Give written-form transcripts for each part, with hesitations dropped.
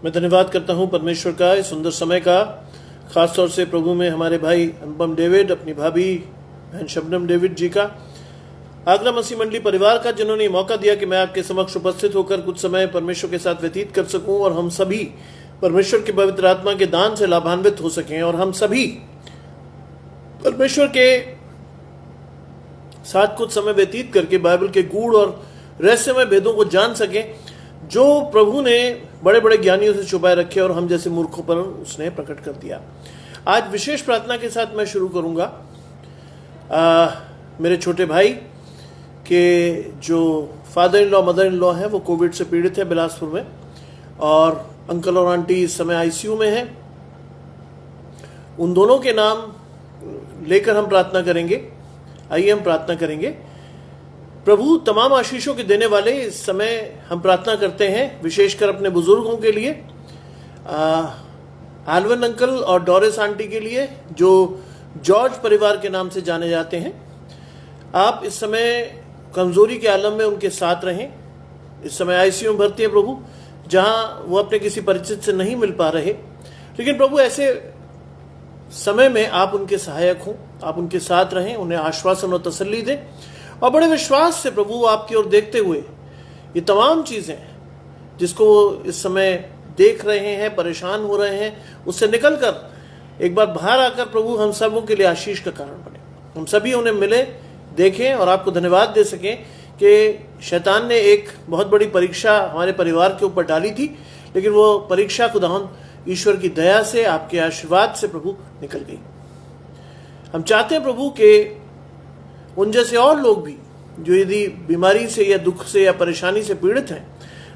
मैं धन्यवाद करता हूं परमेश्वर का इस सुंदर समय का, खास तौर से प्रभु में हमारे भाई अनुपम डेविड, अपनी भाभी बहन शबनम डेविड जी का, आगरा मसीह मंडली परिवार का, जिन्होंने ये मौका दिया कि मैं आपके समक्ष उपस्थित होकर कुछ समय परमेश्वर के साथ व्यतीत कर सकूं और हम सभी परमेश्वर की पवित्र आत्मा के दान से लाभान्वित हो सकें और हम सभी परमेश्वर के साथ कुछ समय व्यतीत करके बाइबल के गूढ़ और रहस्यमय भेदों को जान सकें जो प्रभु ने बड़े बड़े ज्ञानियों से छुपाए रखे और हम जैसे मूर्खों पर उसने प्रकट कर दिया। आज विशेष प्रार्थना के साथ मैं शुरू करूंगा। मेरे छोटे भाई के जो father in law mother in law है वो कोविड से पीड़ित है बिलासपुर में, और अंकल और आंटी इस समय आईसीयू में हैं। उन दोनों के नाम लेकर हम प्रार्थना करेंगे। आइए हम प्रार्थना करेंगे। प्रभु तमाम आशीषों के देने वाले, इस समय हम प्रार्थना करते हैं विशेषकर अपने बुजुर्गों के लिए, आलवन अंकल और डोरिस आंटी के लिए जो जॉर्ज परिवार के नाम से जाने जाते हैं। आप इस समय कमजोरी के आलम में उनके साथ रहें। इस समय आईसीयू में भर्ती है प्रभु, जहां वो अपने किसी परिचित से नहीं मिल पा रहे, लेकिन प्रभु ऐसे समय में आप उनके सहायक हों, आप उनके साथ रहें, उन्हें आश्वासन और तसल्ली दें और बड़े विश्वास से प्रभु आपकी ओर देखते हुए ये तमाम चीजें जिसको वो इस समय देख रहे हैं, परेशान हो रहे हैं, उससे निकलकर एक बार बाहर आकर प्रभु हम सबों के लिए आशीष का कारण बने। हम सभी उन्हें मिले, देखें और आपको धन्यवाद दे सकें कि शैतान ने एक बहुत बड़ी परीक्षा हमारे परिवार के ऊपर डाली थी, लेकिन वो परीक्षा खुदावंद ईश्वर की दया से, आपके आशीर्वाद से प्रभु निकल गई। हम चाहते हैं प्रभु कि उन जैसे और लोग भी जो यदि बीमारी से या दुख से या परेशानी से पीड़ित हैं,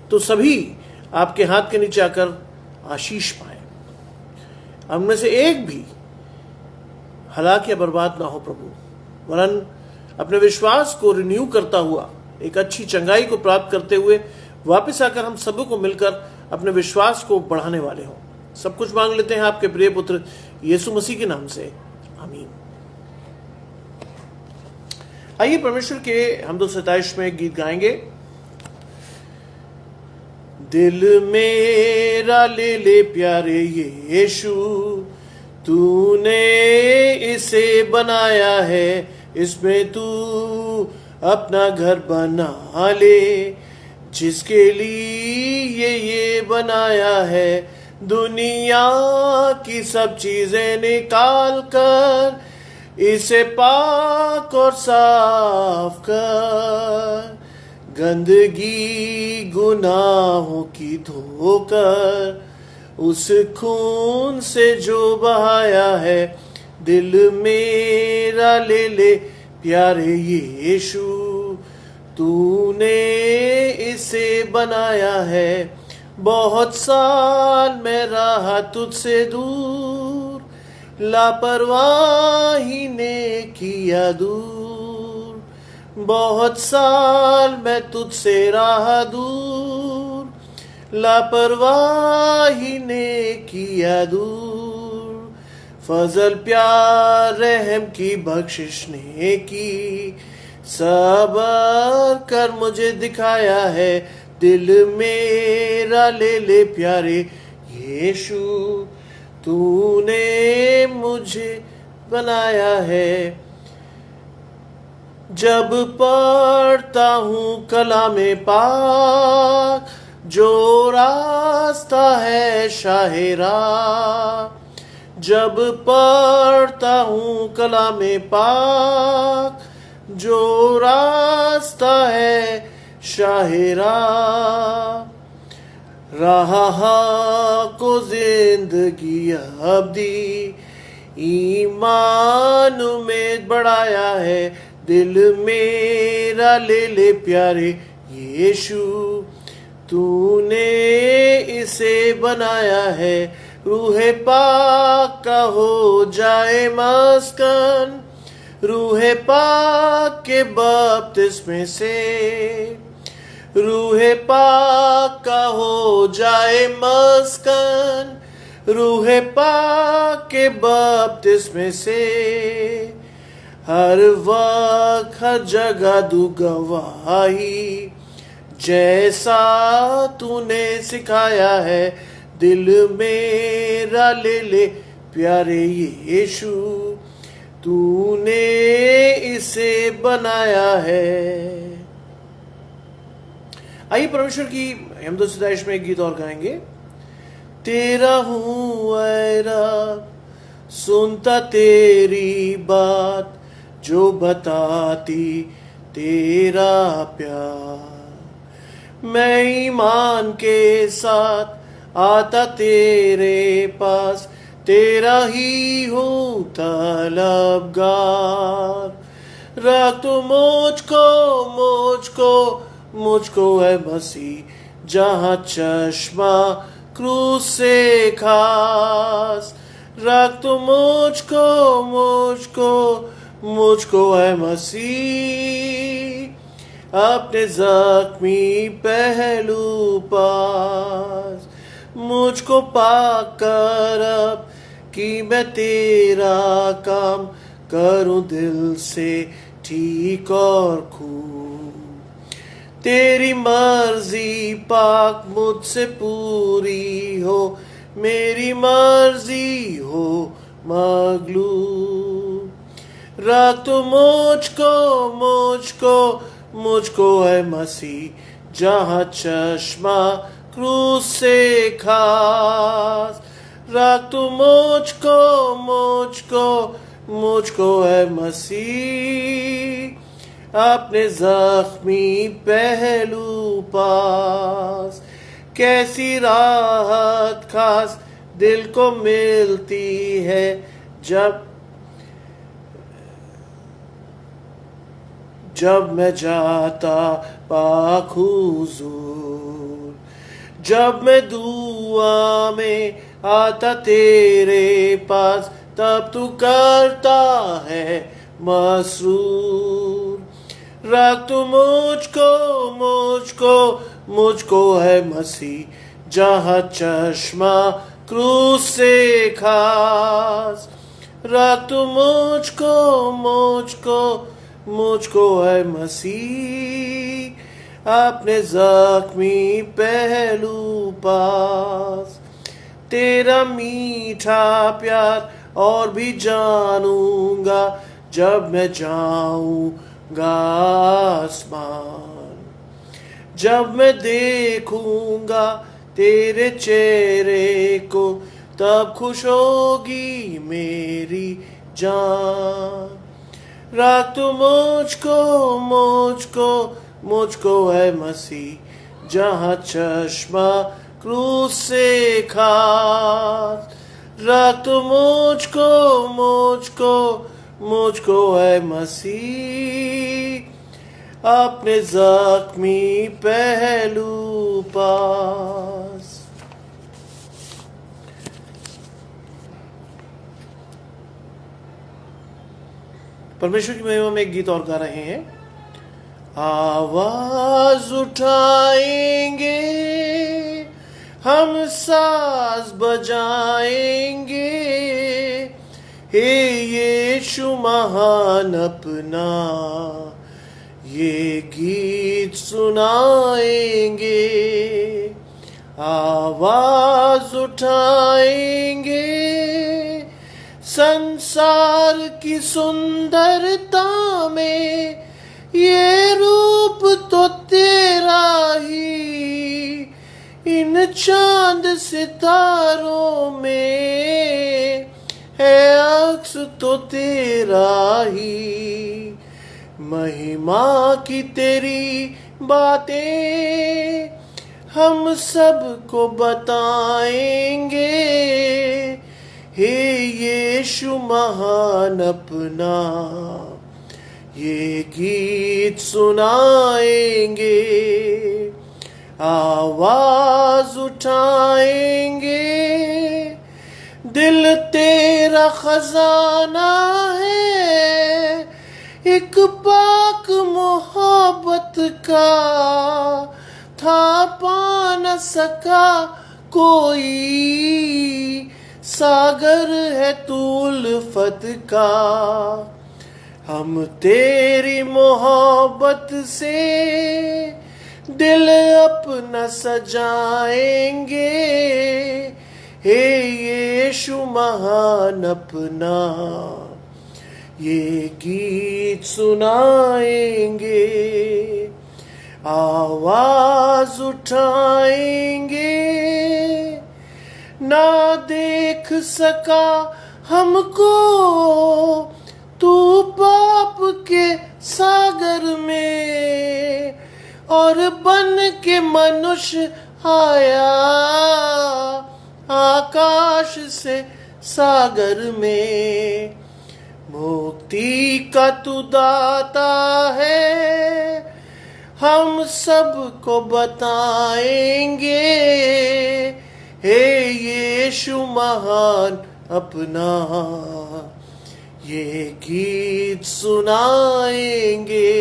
तो सभी आपके हाथ के नीचे आकर आशीष पाए। उनमें से एक भी हलाक या बर्बाद ना हो प्रभु, वरन अपने विश्वास को रिन्यू करता हुआ, एक अच्छी चंगाई को प्राप्त करते हुए वापस आकर हम सबों को मिलकर अपने विश्वास को बढ़ाने वाले हों। सब कुछ मांग लेते हैं आपके प्रिय पुत्र यीशु मसीह के नाम से, आमीन। आइए परमेश्वर के हम 227 में गीत गाएंगे। दिल मेरा ले ले प्यारे यीशु, तूने इसे बनाया है, इसमें तू अपना घर बना ले। जिसके लिए ये बनाया है, दुनिया की सब चीजें निकाल कर इसे पाक और साफ कर। गंदगी गुनाहों की धोकर उस खून से जो बहाया है। दिल मेरा ले ले प्यारे यीशु, तूने इसे बनाया है। बहुत साल मैं रहा तुझसे दूर, लापरवाही ने किया दूर। बहुत साल मैं तुझसे रहा दूर, लापरवाही ने किया दूर। फजल प्यार रहम की बख्शिश ने की, सबर कर मुझे दिखाया है। दिल मेरा ले ले प्यारे यीशु, तूने मुझे बनाया है। जब पढ़ता हूँ कलामे पाक, जो रास्ता है शाहिरा। जब पढ़ता हूँ कलामे पाक, जो रास्ता है शाहिरा। रहा को जिंदगी अब्दी, ईमान में बढ़ाया है। दिल मेरा ले ले प्यारे यीशु, तूने इसे बनाया है। रूहे पाक का हो जाए मस्कन, रूहे पाक के बपतिस्मे से। रूहे पाक का हो जाए मस्कन, रूहे पाक के बपतिस्मे से। हर वक्त हर जगह दू गवाही, जैसा तूने सिखाया है। दिल मेरा ले ले प्यारे यीशु, तूने इसे बनाया है। आइए परमेश्वर की हमदो सिताइश में एक गीत और गाएंगे। तेरा हूँ ऐ रब, सुनता तेरी बात, जो बताती तेरा प्यार। मैं ईमान के साथ आता तेरे पास, तेरा ही हूँ तलबगार। रख तू मुझको है मसीह, जहाँ चश्मा क्रूस से खास। रख तू मुझको है मसीह, अपने जख्मी पहलू पास। मुझको पाक कर अब कि मैं तेरा काम करूं दिल से ठीक और खूब। तेरी मर्जी पाक मुझसे पूरी हो, मेरी मर्जी हो मगलूब। रख तू मुझको है मसीह, जहाँ चश्मा क्रूस से खास। रख तू मुझको है मसीह, अपने जख्मी पहलू पास। कैसी राहत खास दिल को मिलती है, जब मैं जाता पाक हुजूर। जब मैं दुआ में आता तेरे पास, तब तू करता है मसरूर। रख तू मुझको है मसीह, जहाँ चश्मा क्रूस से खास। रख तू मुझको है मसीह, अपने जख्मी पहलू पास। तेरा मीठा प्यार और भी जानूंगा, जब मैं जाऊंगा आसमान। जब मैं देखूंगा तेरे चेहरे को, तब खुश होगी मेरी जान। रख तू मुझको है मसीह, जहाँ चश्मा क्रूस से खास। रख तू मुझको है मसीह, अपने जख्मी पहलू पास। परमेश्वर की महिमा में एक गीत और गा रहे हैं। आवाज उठाएंगे हम, साज बजाएंगे, हे यीशु महान अपना ये गीत सुनाएंगे। आवाज उठाएंगे, संसार की सुंदरता में ये रूप तो तेरा ही। इन चांद सितारों में है अक्स तो तेरा ही। महिमा की तेरी बातें हम सबको बताएंगे, हे यीशु महान अपना ये गीत सुनाएंगे। आवाज उठाएंगे, दिल तेरा खजाना है, एक पाक मोहब्बत का था पा न सका कोई। सागर है तू उल्फत का, हम तेरी मोहब्बत से दिल अपना सजाएंगे, यीशु महान अपना ये गीत सुनाएंगे, आवाज उठाएंगे। ना देख सका हमको तू पाप के सागर में, और बन के मनुष्य आया आकाश से सागर में। मुक्ति का तू दाता है, हम सबको बताएंगे। हे यीशु महान अपना ये गीत सुनाएंगे,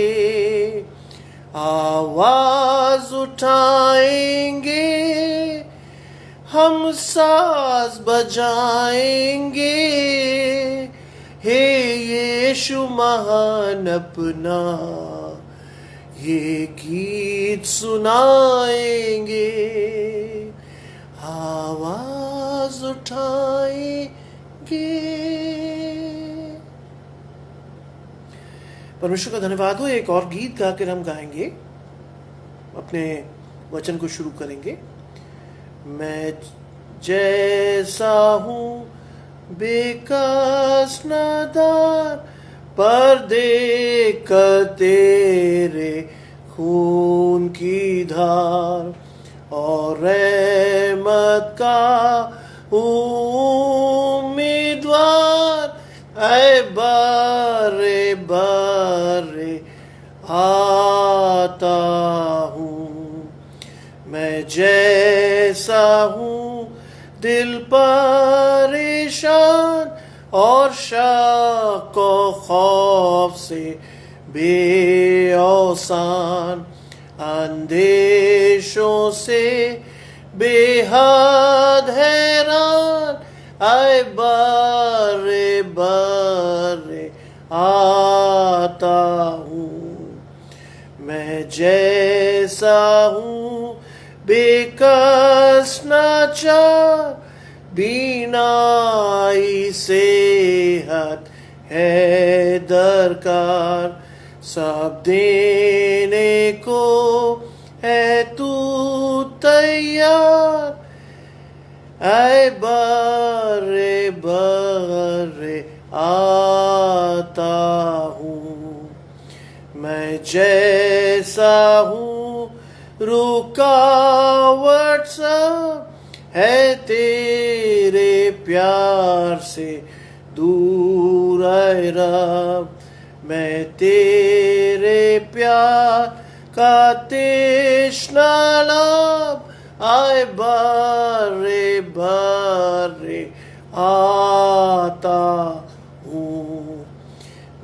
आवाज उठाएंगे, हम साज बजाएंगे। हे यीशु महान अपना ये गीत सुनाएंगे, आवाज उठाएंगे। परमेश्वर का धन्यवाद हो। एक और गीत गाकर हम गाएंगे, अपने वचन को शुरू करेंगे। मैं जैसा हूँ बेकस नादार, पर देख तेरे खून की धार, और रहमत का उम्मीदवार, ऐ बारे बारे आता हूँ। मैं जैसा हूँ दिल परेशान, और शक और खौफ से बेऔसान, अंदेशों से बेहद हैरान, आए बारे बारे आता हूँ। मैं जैसा हूँ बेकस नाचार, बीनाई सेहत है दरकार, सब देने को है तू तैयार, ऐ बारे बारे आता हूँ। मैं जैसा हूँ रुकावट सब है तेरे प्यार से दूर, ऐ रब। मैं तेरे प्यार का तृष्णा लब, आए बारे बारे आता हूँ।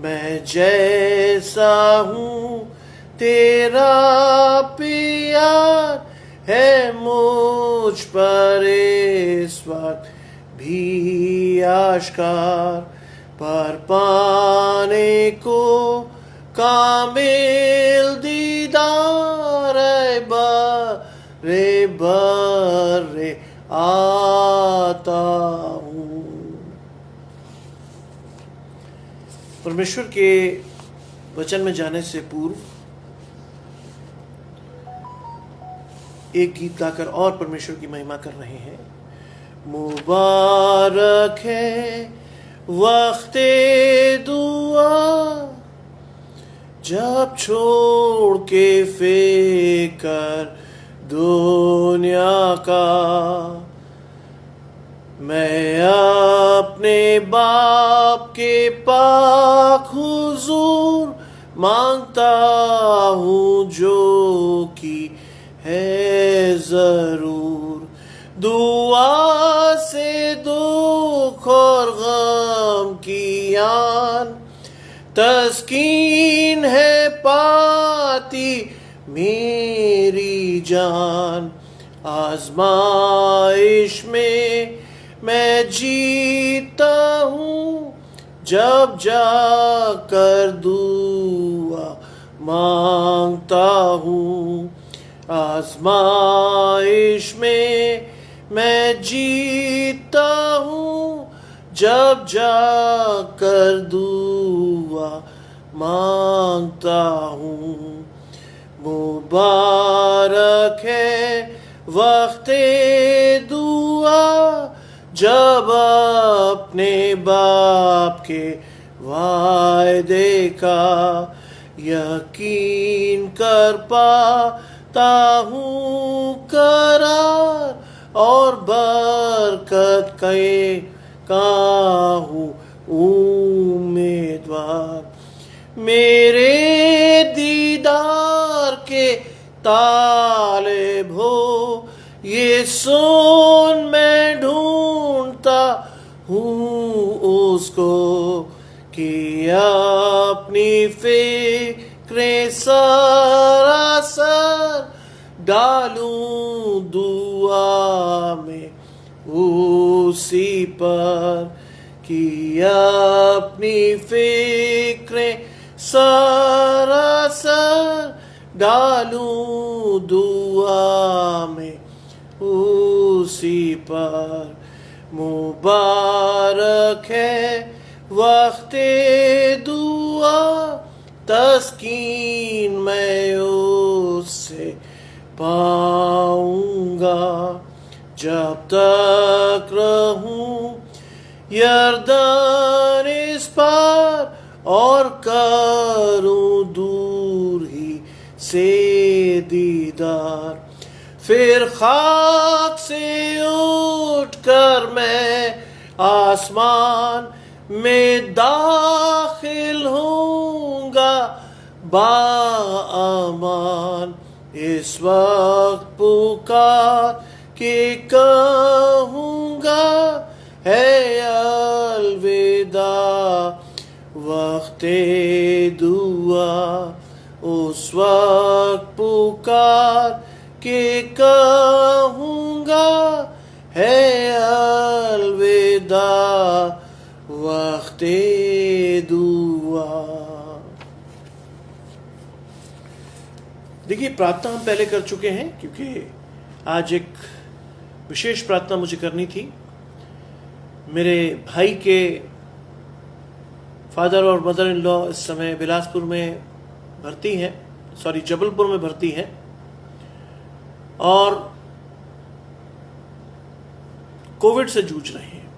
मैं जैसा हूँ तेरा प्यार है मुझ पर इस वक्त भी आश्कार, पर पाने को कामिल दीदार, ऐ बारे बारे आता हूँ। परमेश्वर के वचन में जाने से पूर्व एक गीत गाकर और परमेश्वर की महिमा कर रहे हैं। मुबारक है वक्ते दुआ, जब छोड़ के फिकर दुनिया का, मैं अपने बाप के पाक हुजूर मांगता हूँ जो कि है जरूर। दुआ से दुख और गम की आन तस्कीन है पाती मेरी जान। आजमाइश में मैं जीता हूँ जब जाकर दुआ मांगता हूँ। आजमाइश में मैं जीता हूँ जब जाकर दुआ मांगता हूँ। मुबारक है वक्ते दुआ जब अपने बाप के वायदे का यकीन कर पाता हूँ करार, और बरकत का हूँ उम्मीदवार। मेरे दीदार के तालिब हो ये सुन, मैं ढूंढता हूँ उसको कि अपनी फिक्रें सरासर डालूं दुआ में उसी पर, कि अपनी फिक्रें सरासर डालूं दुआ में उसी पर। मुबारक है वक्ते दुआ, तस्कीन मैं उससे पाऊंगा। जब तक रहूं यरदन इस पार, और करूं दूर ही से दीदार। फिर खाक से उठकर मैं आसमान में दाखिल होऊंगा बाअमान। इस वक्त पुकार के कहूँगा है अलविदा वक्ते दुआ। उस वक्त पुकार के कहूँगा है अलविदा वक्ते दुआ। देखिए, प्रार्थना हम पहले कर चुके हैं, क्योंकि आज एक विशेष प्रार्थना मुझे करनी थी। मेरे भाई के फादर और मदर इन लॉ इस समय बिलासपुर में भर्ती हैं, जबलपुर में भर्ती हैं, और कोविड से जूझ रहे हैं।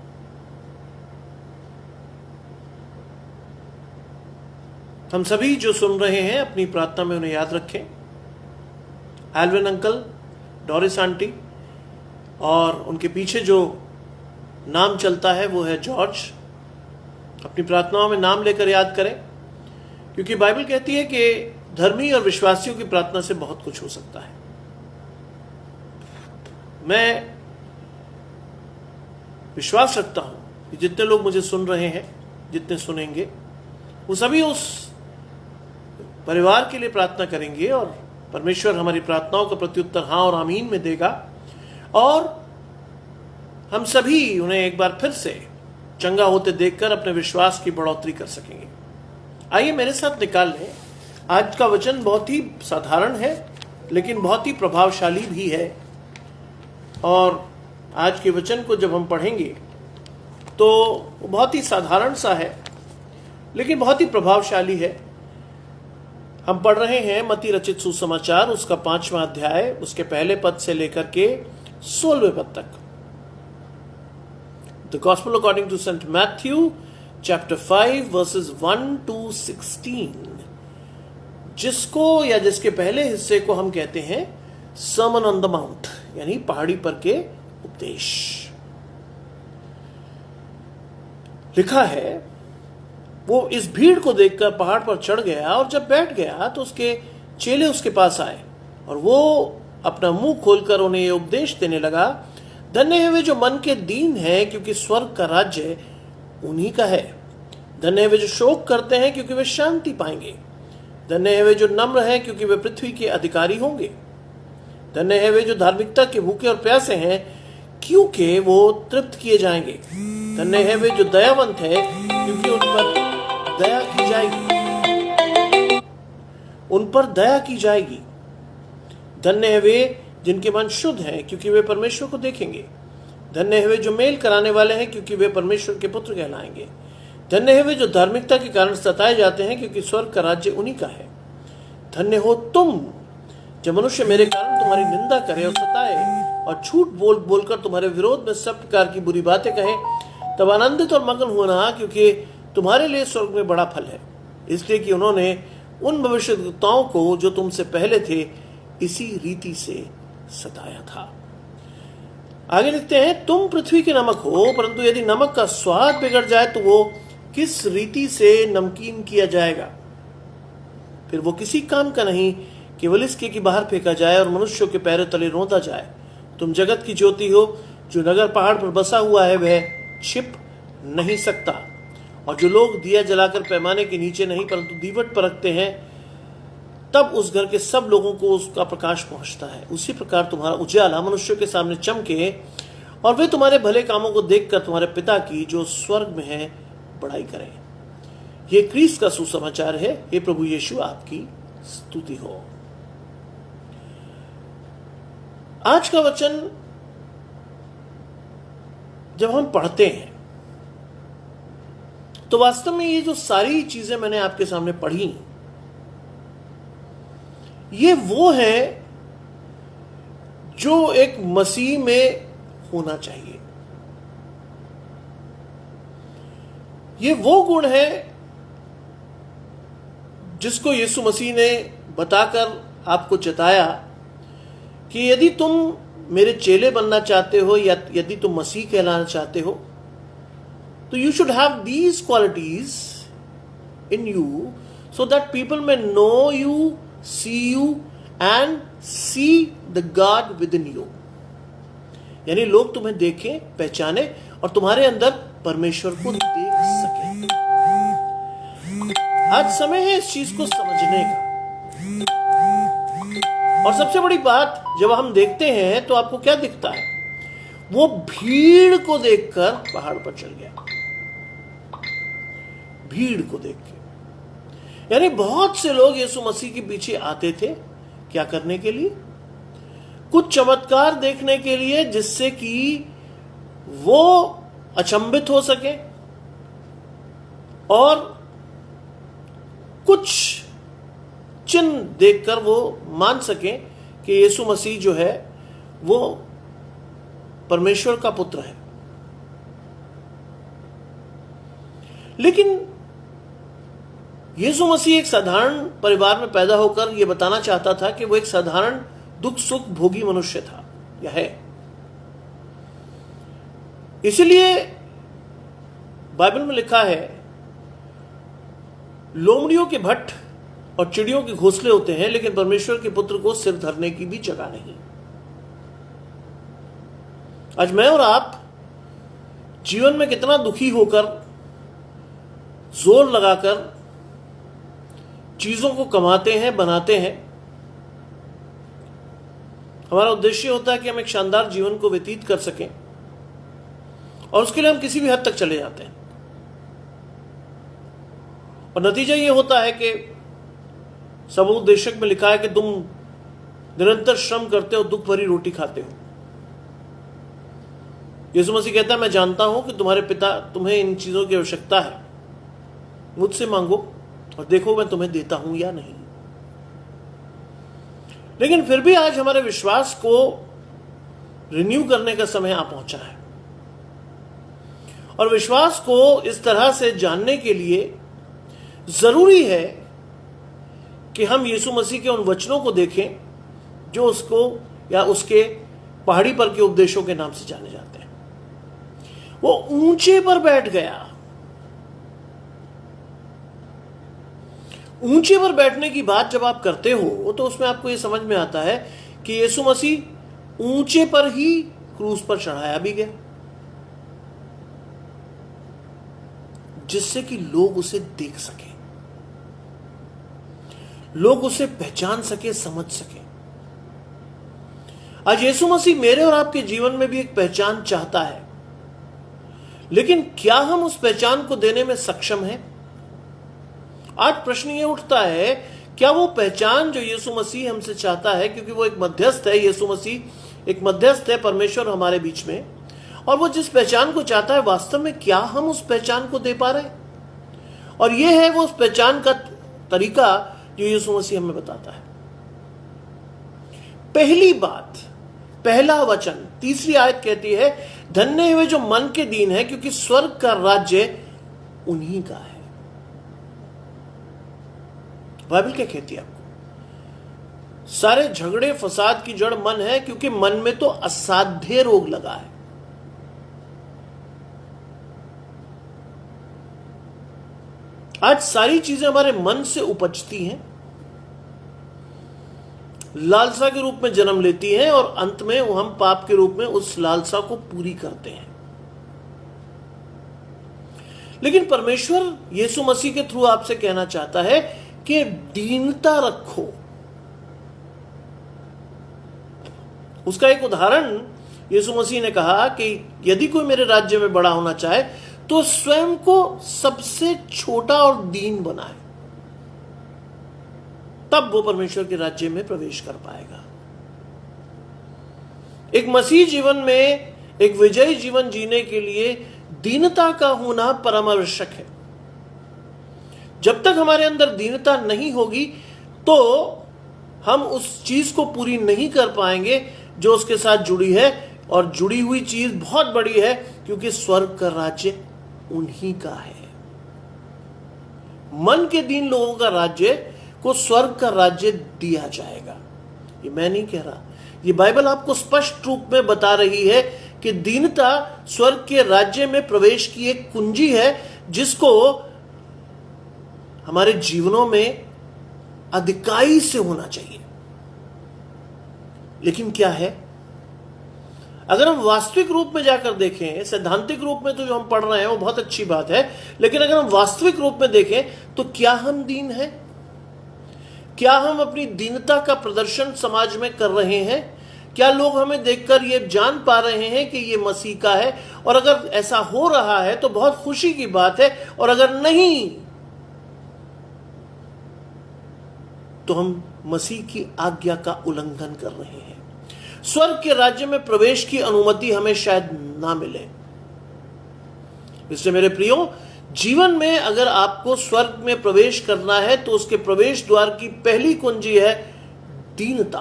हम सभी जो सुन रहे हैं अपनी प्रार्थना में उन्हें याद रखें। एल्विन अंकल, डोरिस आंटी, और उनके पीछे जो नाम चलता है वो है जॉर्ज। अपनी प्रार्थनाओं में नाम लेकर याद करें, क्योंकि बाइबल कहती है कि धर्मी और विश्वासियों की प्रार्थना से बहुत कुछ हो सकता है। मैं विश्वास रखता हूं कि जितने लोग मुझे सुन रहे हैं, जितने सुनेंगे, वो सभी उस परिवार के लिए प्रार्थना करेंगे, और परमेश्वर हमारी प्रार्थनाओं का प्रत्युत्तर हाँ और आमीन में देगा, और हम सभी उन्हें एक बार फिर से चंगा होते देखकर अपने विश्वास की बढ़ोतरी कर सकेंगे। आइए मेरे साथ निकाल लें। आज का वचन बहुत ही साधारण है, लेकिन बहुत ही प्रभावशाली भी है। और आज के वचन को जब हम पढ़ेंगे तो वो बहुत ही साधारण सा है, लेकिन बहुत ही प्रभावशाली है। हम पढ़ रहे हैं मत्ती रचित सुसमाचार, उसका 5वां अध्याय, उसके पहले पद से लेकर के 16वें पद तक। The gospel according to saint Matthew chapter 5 verses 1 to 16, जिसको या जिसके पहले हिस्से को हम कहते हैं सर्मन ऑन द माउंट, यानी पहाड़ी पर के उपदेश। लिखा है, वो इस भीड़ को देखकर पहाड़ पर चढ़ गया, और जब बैठ गया तो उसके चेले उसके पास आए, और वो अपना मुंह खोलकर उन्हें ये उपदेश देने लगा, धन्य है वे जो मन के दीन हैं, क्योंकि स्वर्ग का राज्य उन्हीं का है। धन्य है वे जो शोक करते हैं, क्योंकि वे शांति पाएंगे। धन्य है वे जो नम्र हैं, क्योंकि वे पृथ्वी के अधिकारी होंगे। धन्य है वे जो धार्मिकता के भूखे और प्यासे हैं, क्योंकि वो तृप्त किए जाएंगे। धन्य है वे जो दयावंत हैं, क्योंकि उन पर दया की जाएगी, उन पर दया की जाएगी। धन्य है वे जिनके मन शुद्ध हैं, क्योंकि वे परमेश्वर को देखेंगे। धन्य है वे जो मेल कराने वाले हैं, क्योंकि वे परमेश्वर के पुत्र कहलाएंगे। धन्य है वे जो धार्मिकता के कारण सताए जाते हैं, क्योंकि स्वर्ग का राज्य उन्हीं का है। धन्य हो तुम जब मनुष्य मेरे कारण तुम्हारी निंदा करे और सताए और झूठ बोल बोलकर तुम्हारे विरोध में सब प्रकार की बुरी बातें कहे, तब आनंदित और मगन होना, क्योंकि तुम्हारे लिए स्वर्ग में बड़ा फल है। इसलिए कि उन्होंने उन भविष्यद्वक्ताओं को जो तुमसे पहले थे इसी रीति से सताया था। आगे लिखते हैं, तुम पृथ्वी के नमक हो, परंतु यदि नमक का स्वाद बिगड़ जाए तो वो किस रीति से नमकीन किया जाएगा? फिर वो किसी काम का नहीं, केवल इसके कि बाहर फेंका जाए और मनुष्यों के पैरों तले रौंदा जाए। तुम जगत की ज्योति हो। जो नगर पहाड़ पर बसा हुआ है वह छिप नहीं सकता, और जो लोग दिया जलाकर पैमाने के नीचे नहीं परंतु दीवट पर रखते हैं, तब उस घर के सब लोगों को उसका प्रकाश पहुंचता है। उसी प्रकार तुम्हारा उजाला मनुष्यों के सामने चमके, और वे तुम्हारे भले कामों को देखकर तुम्हारे पिता की जो स्वर्ग में है बड़ाई करें। ये क्रिस्त का सुसमाचार है। हे प्रभु यीशु, आपकी स्तुति हो। आज का वचन जब हम पढ़ते हैं तो वास्तव में ये जो सारी चीजें मैंने आपके सामने पढ़ी, ये वो है जो एक मसीह में होना चाहिए। ये वो गुण है जिसको यीशु मसीह ने बताकर आपको चेताया कि यदि तुम मेरे चेले बनना चाहते हो या यदि तुम मसीह कहलाना चाहते हो, तो you should have these qualities in you so that people may know you, see you and see the God within you. यानी लोग तुम्हें देखें, पहचाने और तुम्हारे अंदर परमेश्वर को देख सकें। आज समय है इस चीज को समझने का। और सबसे बड़ी बात, जब हम देखते हैं तो आपको क्या दिखता है? वो भीड़ को देखकर पहाड़ पर चढ़ गया। भीड़ को देख के, यानी बहुत से लोग यीशु मसीह के पीछे आते थे। क्या करने के लिए? कुछ चमत्कार देखने के लिए, जिससे कि वो अचंभित हो सके और कुछ चिन्ह देखकर वो मान सके कि यीशु मसीह जो है वो परमेश्वर का पुत्र है। लेकिन यीशु मसीह एक साधारण परिवार में पैदा होकर यह बताना चाहता था कि वो एक साधारण दुख सुख भोगी मनुष्य था या है। इसलिए बाइबल में लिखा है, लोमड़ियों के भट्ट और चिड़ियों के घोंसले होते हैं, लेकिन परमेश्वर के पुत्र को सिर धरने की भी जगह नहीं। आज मैं और आप जीवन में कितना दुखी होकर, जोर लगाकर चीजों को कमाते हैं, बनाते हैं। हमारा उद्देश्य होता है कि हम एक शानदार जीवन को व्यतीत कर सकें, और उसके लिए हम किसी भी हद तक चले जाते हैं। और नतीजा ये होता है कि सबूत देशक में लिखा है कि तुम निरंतर श्रम करते हो, दुख भरी रोटी खाते हो। यीशु मसीह कहता है, मैं जानता हूं कि तुम्हारे पिता तुम्हें इन चीजों की आवश्यकता है, मुझसे मांगो और देखो मैं तुम्हें देता हूं या नहीं। लेकिन फिर भी आज हमारे विश्वास को रिन्यू करने का समय आ पहुंचा है, और विश्वास को इस तरह से जानने के लिए जरूरी है कि हम यीशु मसीह के उन वचनों को देखें जो उसको या उसके पहाड़ी पर के उपदेशों के नाम से जाने जाते हैं। वो ऊंचे पर बैठ गया। ऊंचे पर बैठने की बात जब आप करते हो तो उसमें आपको यह समझ में आता है कि यीशु मसीह ऊंचे पर ही क्रूस पर चढ़ाया भी गया, जिससे कि लोग उसे देख सके, लोग उसे पहचान सके, समझ सके। आज यीशु मसीह मेरे और आपके जीवन में भी एक पहचान चाहता है, लेकिन क्या हम उस पहचान को देने में सक्षम हैं? आज प्रश्न ये उठता है, क्या वो पहचान जो यीशु मसीह हमसे चाहता है, क्योंकि वो एक मध्यस्थ है, यीशु मसीह एक मध्यस्थ है परमेश्वर हमारे बीच में, और वो जिस पहचान को चाहता है, वास्तव में क्या हम उस पहचान को दे पा रहे हैं? और ये है वो उस पहचान का तरीका जो यीशु मसीह हमें बताता है। पहली बात, पहला वचन, तीसरी आयत कहती है, धन्य हुए जो मन के दीन है, क्योंकि स्वर्ग का राज्य उन्हीं का है। बाइबल क्या कहती है आपको? सारे झगड़े फसाद की जड़ मन है, क्योंकि मन में तो असाध्य रोग लगा है। आज सारी चीजें हमारे मन से उपजती हैं, लालसा के रूप में जन्म लेती हैं, और अंत में हम पाप के रूप में उस लालसा को पूरी करते हैं। लेकिन परमेश्वर यीशु मसीह के थ्रू आपसे कहना चाहता है कि दीनता रखो। उसका एक उदाहरण यीशु मसीह ने कहा कि यदि कोई मेरे राज्य में बड़ा होना चाहे तो स्वयं को सबसे छोटा और दीन बनाए, तब वो परमेश्वर के राज्य में प्रवेश कर पाएगा। एक मसीह जीवन में, एक विजयी जीवन जीने के लिए दीनता का होना परम आवश्यक है। जब तक हमारे अंदर दीनता नहीं होगी तो हम उस चीज को पूरी नहीं कर पाएंगे जो उसके साथ जुड़ी है, और जुड़ी हुई चीज बहुत बड़ी है, क्योंकि स्वर्ग का राज्य उन्हीं का है। मन के दीन लोगों का राज्य को स्वर्ग का राज्य दिया जाएगा। ये मैं नहीं कह रहा, ये बाइबल आपको स्पष्ट रूप में बता रही है कि दीनता स्वर्ग के राज्य में प्रवेश की एक कुंजी है, जिसको हमारे जीवनों में अधिकाई से होना चाहिए। लेकिन क्या है, अगर हम वास्तविक रूप में जाकर देखें, सैद्धांतिक रूप में तो जो हम पढ़ रहे हैं वो बहुत अच्छी बात है, लेकिन अगर हम वास्तविक रूप में देखें तो क्या हम दीन हैं? क्या हम अपनी दीनता का प्रदर्शन समाज में कर रहे हैं? क्या लोग हमें देखकर ये जान पा रहे हैं कि ये मसीह का है? और अगर ऐसा हो रहा है तो बहुत खुशी की बात है, और अगर नहीं तो हम मसीह की आज्ञा का उल्लंघन कर रहे हैं। स्वर्ग के राज्य में प्रवेश की अनुमति हमें शायद ना मिले। इसलिए मेरे प्रियो, जीवन में अगर आपको स्वर्ग में प्रवेश करना है तो उसके प्रवेश द्वार की पहली कुंजी है दीनता।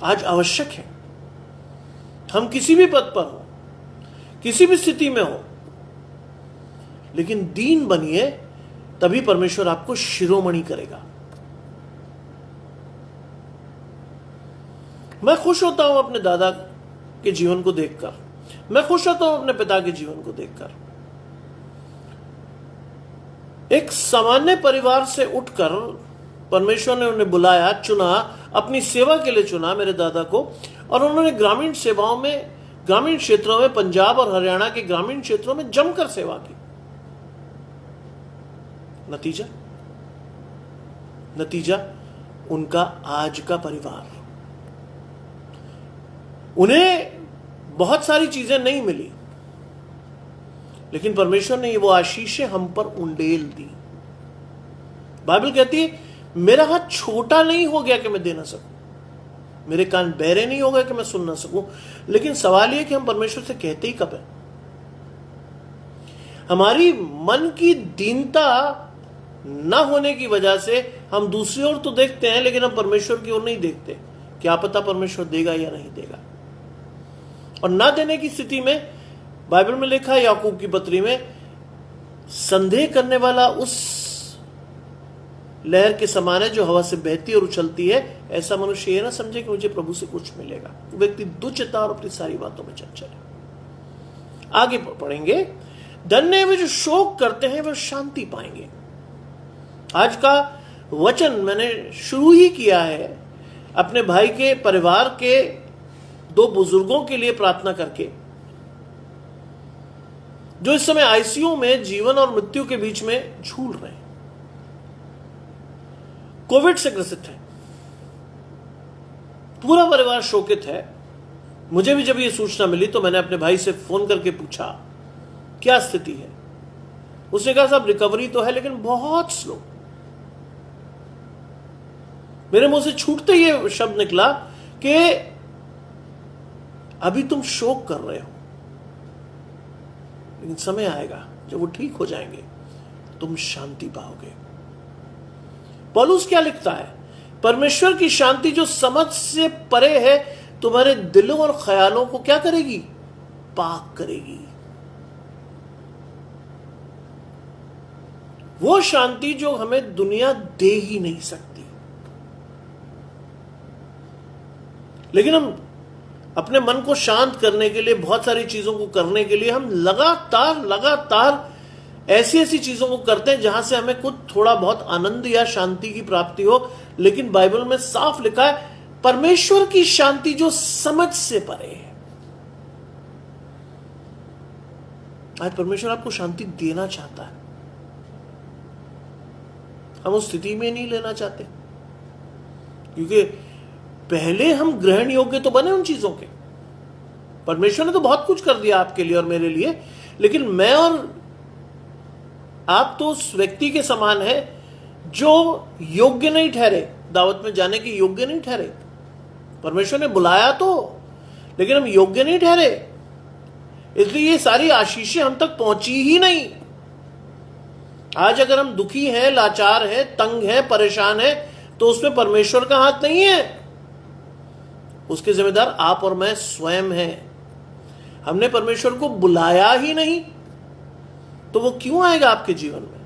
आज आवश्यक है, हम किसी भी पद पर हो, किसी भी स्थिति में हो, लेकिन दीन बनिए, तभी परमेश्वर आपको शिरोमणि करेगा। मैं खुश होता हूं अपने दादा के जीवन को देखकर, मैं खुश होता हूं अपने पिता के जीवन को देखकर। एक सामान्य परिवार से उठकर परमेश्वर ने उन्हें बुलाया, चुना, अपनी सेवा के लिए चुना मेरे दादा को, और उन्होंने ग्रामीण सेवाओं में, ग्रामीण क्षेत्रों में, पंजाब और हरियाणा के ग्रामीण क्षेत्रों में जमकर सेवा की। नतीजा उनका आज का परिवार। उन्हें बहुत सारी चीजें नहीं मिली, लेकिन परमेश्वर ने वो आशीषें हम पर उंडेल दी। बाइबल कहती है, मेरा हाथ छोटा नहीं हो गया कि मैं दे ना सकूं, मेरे कान बहरे नहीं हो गए कि मैं सुन ना सकूं। लेकिन सवाल यह कि हम परमेश्वर से कहते ही कब है? हमारी मन की दीनता ना होने की वजह से हम दूसरी ओर तो देखते हैं, लेकिन हम परमेश्वर की ओर नहीं देखते। क्या पता परमेश्वर देगा या नहीं देगा। और ना देने की स्थिति में बाइबल में लिखा है, याकूब की पत्री में, संदेह करने वाला उस लहर के समान है जो हवा से बहती और उछलती है। ऐसा मनुष्य ये ना समझे कि मुझे प्रभु से कुछ मिलेगा। व्यक्ति दुचित्ता और अपनी सारी बातों में चंचल है। आगे पढ़ेंगे, धन्य वे जो शोक करते हैं वे शांति पाएंगे। आज का वचन मैंने शुरू ही किया है अपने भाई के परिवार के दो बुजुर्गों के लिए प्रार्थना करके, जो इस समय आईसीयू में जीवन और मृत्यु के बीच में झूल रहे हैं, कोविड से ग्रसित है। पूरा परिवार शोकित है। मुझे भी जब ये सूचना मिली तो मैंने अपने भाई से फोन करके पूछा क्या स्थिति है। उसने कहा साहब रिकवरी तो है लेकिन बहुत स्लो। मेरे मुंह से छूटते ये शब्द निकला कि अभी तुम शोक कर रहे हो, लेकिन समय आएगा जब वो ठीक हो जाएंगे, तुम शांति पाओगे। पौलुस क्या लिखता है? परमेश्वर की शांति जो समझ से परे है तुम्हारे दिलों और ख्यालों को क्या करेगी? पाक करेगी। वो शांति जो हमें दुनिया दे ही नहीं सकती। लेकिन हम अपने मन को शांत करने के लिए, बहुत सारी चीजों को करने के लिए हम लगातार ऐसी ऐसी चीजों को करते हैं जहां से हमें कुछ थोड़ा बहुत आनंद या शांति की प्राप्ति हो। लेकिन बाइबल में साफ लिखा है परमेश्वर की शांति जो समझ से परे है। आज परमेश्वर आपको शांति देना चाहता है, हम उस स्थिति में नहीं लेना चाहते, क्योंकि पहले हम ग्रहण योग्य तो बने उन चीजों के। परमेश्वर ने तो बहुत कुछ कर दिया आपके लिए और मेरे लिए, लेकिन मैं और आप तो उस व्यक्ति के समान है जो योग्य नहीं ठहरे, दावत में जाने के योग्य नहीं ठहरे। परमेश्वर ने बुलाया तो, लेकिन हम योग्य नहीं ठहरे, इसलिए ये सारी आशीषें हम तक पहुंची ही नहीं। आज अगर हम दुखी हैं, लाचार हैं, तंग हैं, परेशान हैं, तो उसमें परमेश्वर का हाथ नहीं है, उसके जिम्मेदार आप और मैं स्वयं हैं। हमने परमेश्वर को बुलाया ही नहीं, तो वो क्यों आएगा आपके जीवन में?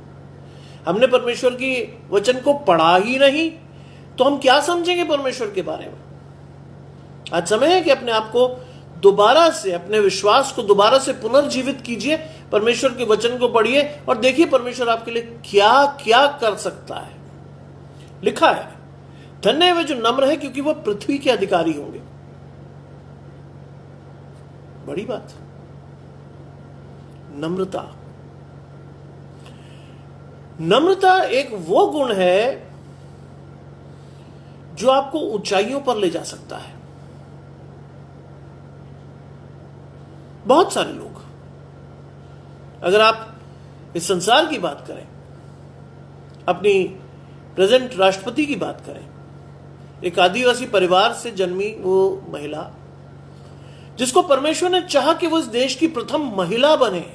हमने परमेश्वर की वचन को पढ़ा ही नहीं, तो हम क्या समझेंगे परमेश्वर के बारे में? आज समय है कि अपने आप को दोबारा से, अपने विश्वास को दोबारा से पुनर्जीवित कीजिए, परमेश्वर के वचन को पढ़िए और देखिए परमेश्वर आपके लिए क्या क्या कर सकता है। लिखा है धन्य है वे जो नम्र है क्योंकि वह पृथ्वी के अधिकारी होंगे। बड़ी बात, नम्रता। नम्रता एक वो गुण है जो आपको ऊंचाइयों पर ले जा सकता है। बहुत सारे लोग, अगर आप इस संसार की बात करें, अपनी प्रेजेंट राष्ट्रपति की बात करें, एक आदिवासी परिवार से जन्मी वो महिला जिसको परमेश्वर ने चाहा कि वो इस देश की प्रथम महिला बने,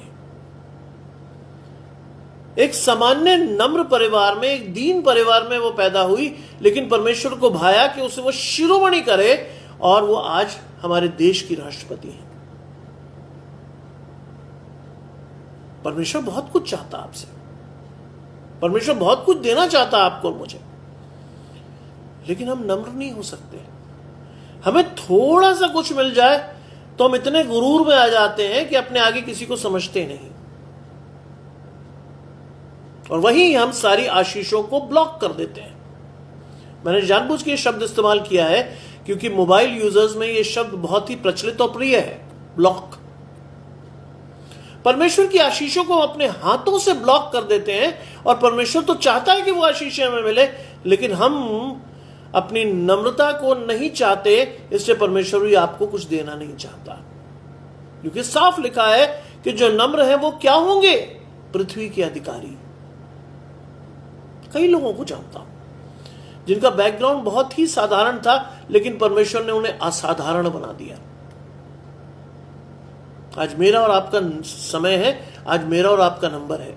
एक सामान्य नम्र परिवार में, एक दीन परिवार में वो पैदा हुई, लेकिन परमेश्वर को भाया कि उसे वो शिरोमणि करे और वो आज हमारे देश की राष्ट्रपति है। परमेश्वर बहुत कुछ चाहता आपसे, परमेश्वर बहुत कुछ देना चाहता आपको और मुझे, लेकिन हम नम्र नहीं हो सकते। हमें थोड़ा सा कुछ मिल जाए तो हम इतने गुरूर में आ जाते हैं कि अपने आगे किसी को समझते नहीं, और वहीं हम सारी आशीषों को ब्लॉक कर देते हैं। मैंने जानबूझ के ये शब्द इस्तेमाल किया है क्योंकि मोबाइल यूजर्स में ये शब्द बहुत ही प्रचलित और प्रिय है, ब्लॉक। परमेश्वर की आशीषों को अपने हाथों से ब्लॉक कर देते हैं, और परमेश्वर तो चाहता है कि वो आशीषें हमें मिले, लेकिन हम अपनी नम्रता को नहीं चाहते, इसलिए परमेश्वर भी आपको कुछ देना नहीं चाहता। क्योंकि साफ लिखा है कि जो नम्र है वो क्या होंगे? पृथ्वी के अधिकारी। कई लोगों को जानता हूं जिनका बैकग्राउंड बहुत ही साधारण था, लेकिन परमेश्वर ने उन्हें असाधारण बना दिया। आज मेरा और आपका समय है, आज मेरा और आपका नंबर है।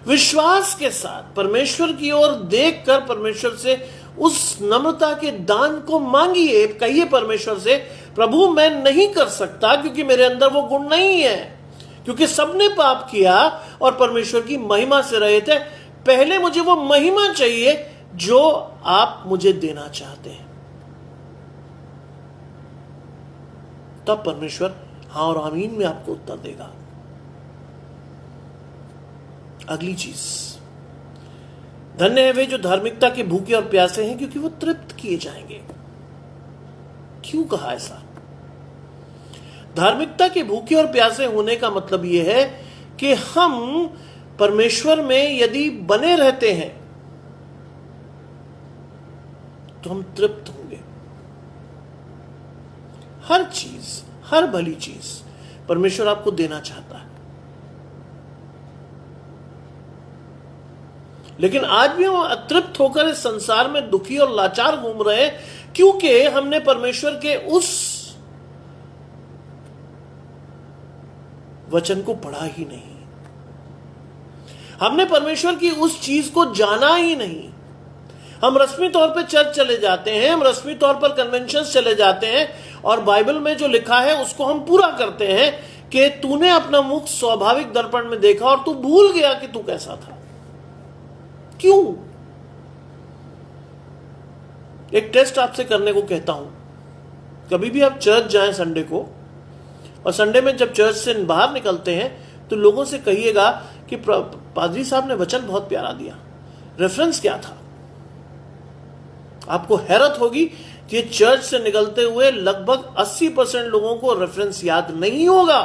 विश्वास के साथ परमेश्वर की ओर देखकर परमेश्वर से उस नम्रता के दान को मांगिए। कहिए परमेश्वर से, प्रभु मैं नहीं कर सकता क्योंकि मेरे अंदर वो गुण नहीं है, क्योंकि सबने पाप किया और परमेश्वर की महिमा से रहे थे। पहले मुझे वो महिमा चाहिए जो आप मुझे देना चाहते हैं। तब परमेश्वर हाँ और आमीन में आपको उत्तर देगा। अगली चीज, धन्य है वे जो धार्मिकता के भूखे और प्यासे हैं क्योंकि वो तृप्त किए जाएंगे। क्यों कहा ऐसा? धार्मिकता के भूखे और प्यासे होने का मतलब यह है कि हम परमेश्वर में यदि बने रहते हैं तो हम तृप्त होंगे। हर चीज, हर भली चीज परमेश्वर आपको देना चाहता है, लेकिन आज भी हम अतृप्त होकर इस संसार में दुखी और लाचार घूम रहे हैं क्योंकि हमने परमेश्वर के उस वचन को पढ़ा ही नहीं, हमने परमेश्वर की उस चीज को जाना ही नहीं। हम रस्मी तौर पे चर्च चले जाते हैं, हम रस्मी तौर पर कन्वेंशन चले जाते हैं और बाइबल में जो लिखा है उसको हम पूरा करते हैं कि तूने अपना मुख स्वाभाविक दर्पण में देखा और तू भूल गया कि तू कैसा था। क्यों? एक टेस्ट आपसे करने को कहता हूं। कभी भी आप चर्च जाएं संडे को, और संडे में जब चर्च से बाहर निकलते हैं तो लोगों से कहिएगा कि पादरी साहब ने वचन बहुत प्यारा दिया, रेफरेंस क्या था? आपको हैरत होगी कि चर्च से निकलते हुए लगभग 80% लोगों को रेफरेंस याद नहीं होगा,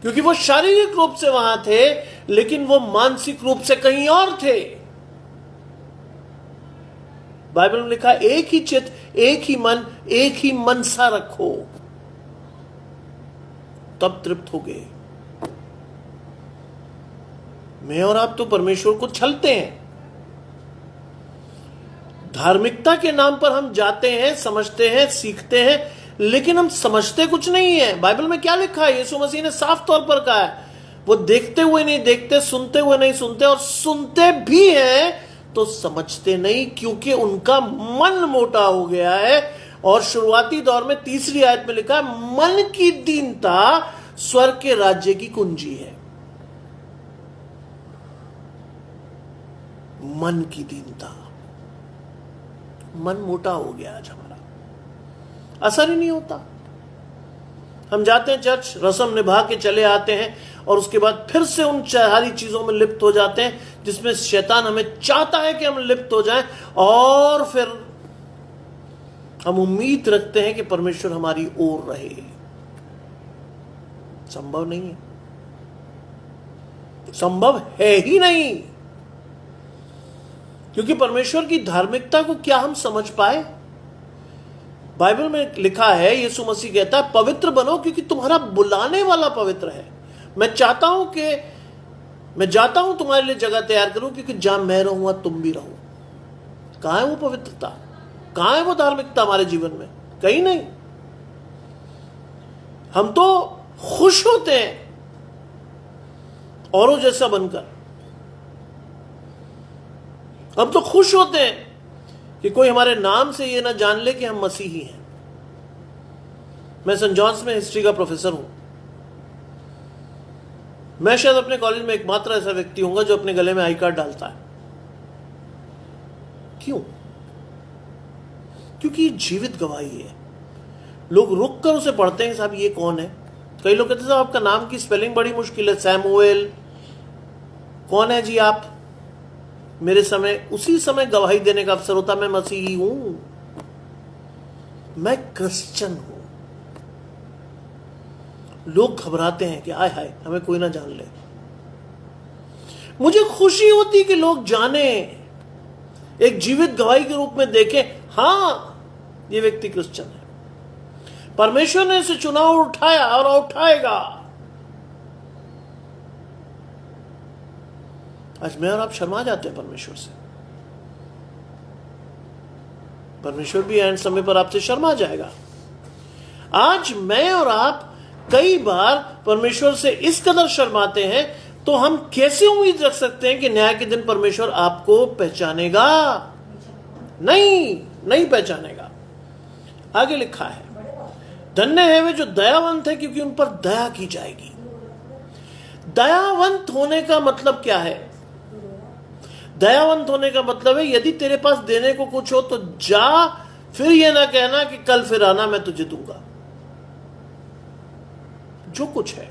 क्योंकि वो शारीरिक रूप से वहां थे लेकिन वो मानसिक रूप से कहीं और थे। बाइबल में लिखा एक ही चित्त, एक ही मन, एक ही मनसा रखो, तब तृप्त हो गए। मैं और आप तो परमेश्वर को छलते हैं। धार्मिकता के नाम पर हम जाते हैं, समझते हैं, सीखते हैं, लेकिन हम समझते कुछ नहीं है। बाइबल में क्या लिखा है? यीशु मसीह ने साफ तौर पर कहा है, वो देखते हुए नहीं देखते, सुनते हुए नहीं सुनते, और सुनते भी हैं तो समझते नहीं, क्योंकि उनका मन मोटा हो गया है। और शुरुआती दौर में 3री आयत में लिखा है, मन की दीनता स्वर्ग के राज्य की कुंजी है। मन की दीनता, मन मोटा हो गया आज हमारा, असर ही नहीं होता। हम जाते हैं चर्च, रस्म निभा के चले आते हैं और उसके बाद फिर से उन सारी चीजों में लिप्त हो जाते हैं जिसमें शैतान हमें चाहता है कि हम लिप्त हो जाएं, और फिर हम उम्मीद रखते हैं कि परमेश्वर हमारी ओर रहे। संभव नहीं है, संभव है ही नहीं, क्योंकि परमेश्वर की धार्मिकता को क्या हम समझ पाए? बाइबल में लिखा है, यीशु मसीह कहता है, पवित्र बनो क्योंकि तुम्हारा बुलाने वाला पवित्र है। मैं चाहता हूं कि मैं जाता हूं तुम्हारे लिए जगह तैयार करूं, क्योंकि जहां मैं रहूंगा तुम भी रहो। कहां है वो पवित्रता? कहां है वो धार्मिकता हमारे जीवन में? कहीं नहीं। हम तो खुश होते हैं औरों जैसा बनकर, हम तो खुश होते हैं कि कोई हमारे नाम से ये ना जान ले कि हम मसीही हैं। मैं सेंट जॉन्स में हिस्ट्री का प्रोफेसर हूं। मैं शायद अपने कॉलेज में एकमात्र ऐसा व्यक्ति होऊंगा जो अपने गले में आई कार्ड डालता है। क्यों? क्योंकि ये जीवित गवाही है। लोग रुक कर उसे पढ़ते हैं, साहब ये कौन है? कई लोग कहते हैं साहब आपका नाम की स्पेलिंग बड़ी मुश्किल है, सैमुएल। कौन है जी आप? मेरे समय उसी समय गवाही देने का अवसर होता, मैं मसीही हूं, मैं क्रिश्चियन हूं। लोग घबराते हैं कि आय हाय हमें कोई ना जान ले। मुझे खुशी होती कि लोग जाने, एक जीवित गवाही के रूप में देखें, हां ये व्यक्ति क्रिश्चियन है, परमेश्वर ने इसे चुना और उठाया और उठाएगा। आज मैं और आप शर्मा जाते हैं परमेश्वर से। परमेश्वर भी एंड समय पर आपसे शर्मा जाएगा। आज मैं और आप कई बार परमेश्वर से इस कदर शर्माते हैं, तो हम कैसे उम्मीद रख सकते हैं कि न्याय के दिन परमेश्वर आपको पहचानेगा? नहीं पहचानेगा। आगे लिखा है, धन्य है वे जो दयावंत है क्योंकि उन पर दया की जाएगी। दयावंत होने का मतलब क्या है? दयावंत होने का मतलब है, यदि तेरे पास देने को कुछ हो तो जा, फिर यह ना कहना कि कल फिर आना मैं तुझे दूंगा। जो कुछ है,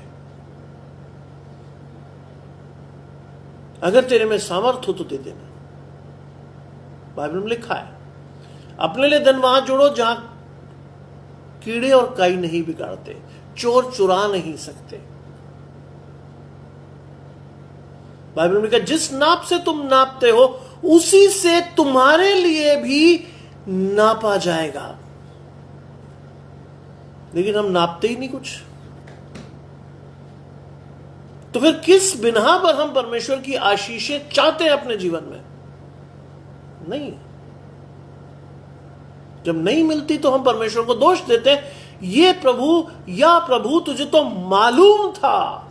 अगर तेरे में सामर्थ्य हो तो दे देना। बाइबल में लिखा है, अपने लिए धन वहां जोड़ो जहां कीड़े और काई नहीं बिगाड़ते, चोर चुरा नहीं सकते। बाइबल में लिखा, जिस नाप से तुम नापते हो उसी से तुम्हारे लिए भी नापा जाएगा। लेकिन हम नापते ही नहीं कुछ, तो फिर किस बिना पर हम परमेश्वर की आशीषें चाहते हैं अपने जीवन में? नहीं। जब नहीं मिलती तो हम परमेश्वर को दोष देते हैं ये प्रभु या प्रभु तुझे तो मालूम था।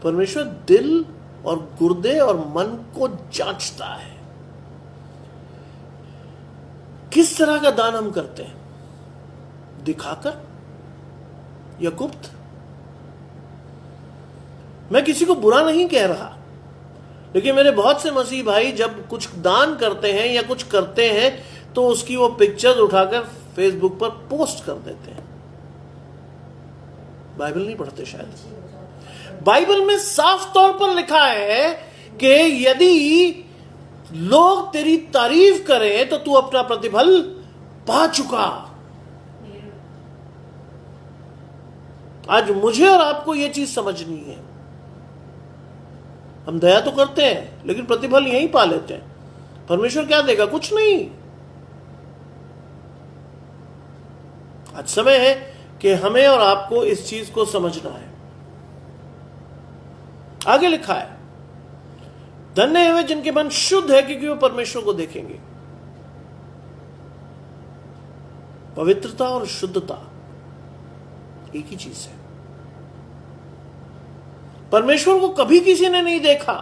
परमेश्वर दिल और गुर्दे और मन को जांचता है। किस तरह का दान हम करते हैं, दिखाकर या गुप्त? मैं किसी को बुरा नहीं कह रहा, लेकिन मेरे बहुत से मसीह भाई जब कुछ दान करते हैं या कुछ करते हैं तो उसकी वो पिक्चर्स उठाकर फेसबुक पर पोस्ट कर देते हैं। बाइबल नहीं पढ़ते शायद। बाइबल में साफ तौर पर लिखा है कि यदि लोग तेरी तारीफ करें तो तू अपना प्रतिफल पा चुका। आज मुझे और आपको यह चीज समझनी है। हम दया तो करते हैं लेकिन प्रतिफल यहीं पा लेते हैं। परमेश्वर क्या देगा? कुछ नहीं। आज समय है कि हमें और आपको इस चीज को समझना है। आगे लिखा है, धन्य है वे जिनके मन शुद्ध है क्योंकि वो परमेश्वर को देखेंगे। पवित्रता और शुद्धता एक ही चीज है। परमेश्वर को कभी किसी ने नहीं देखा,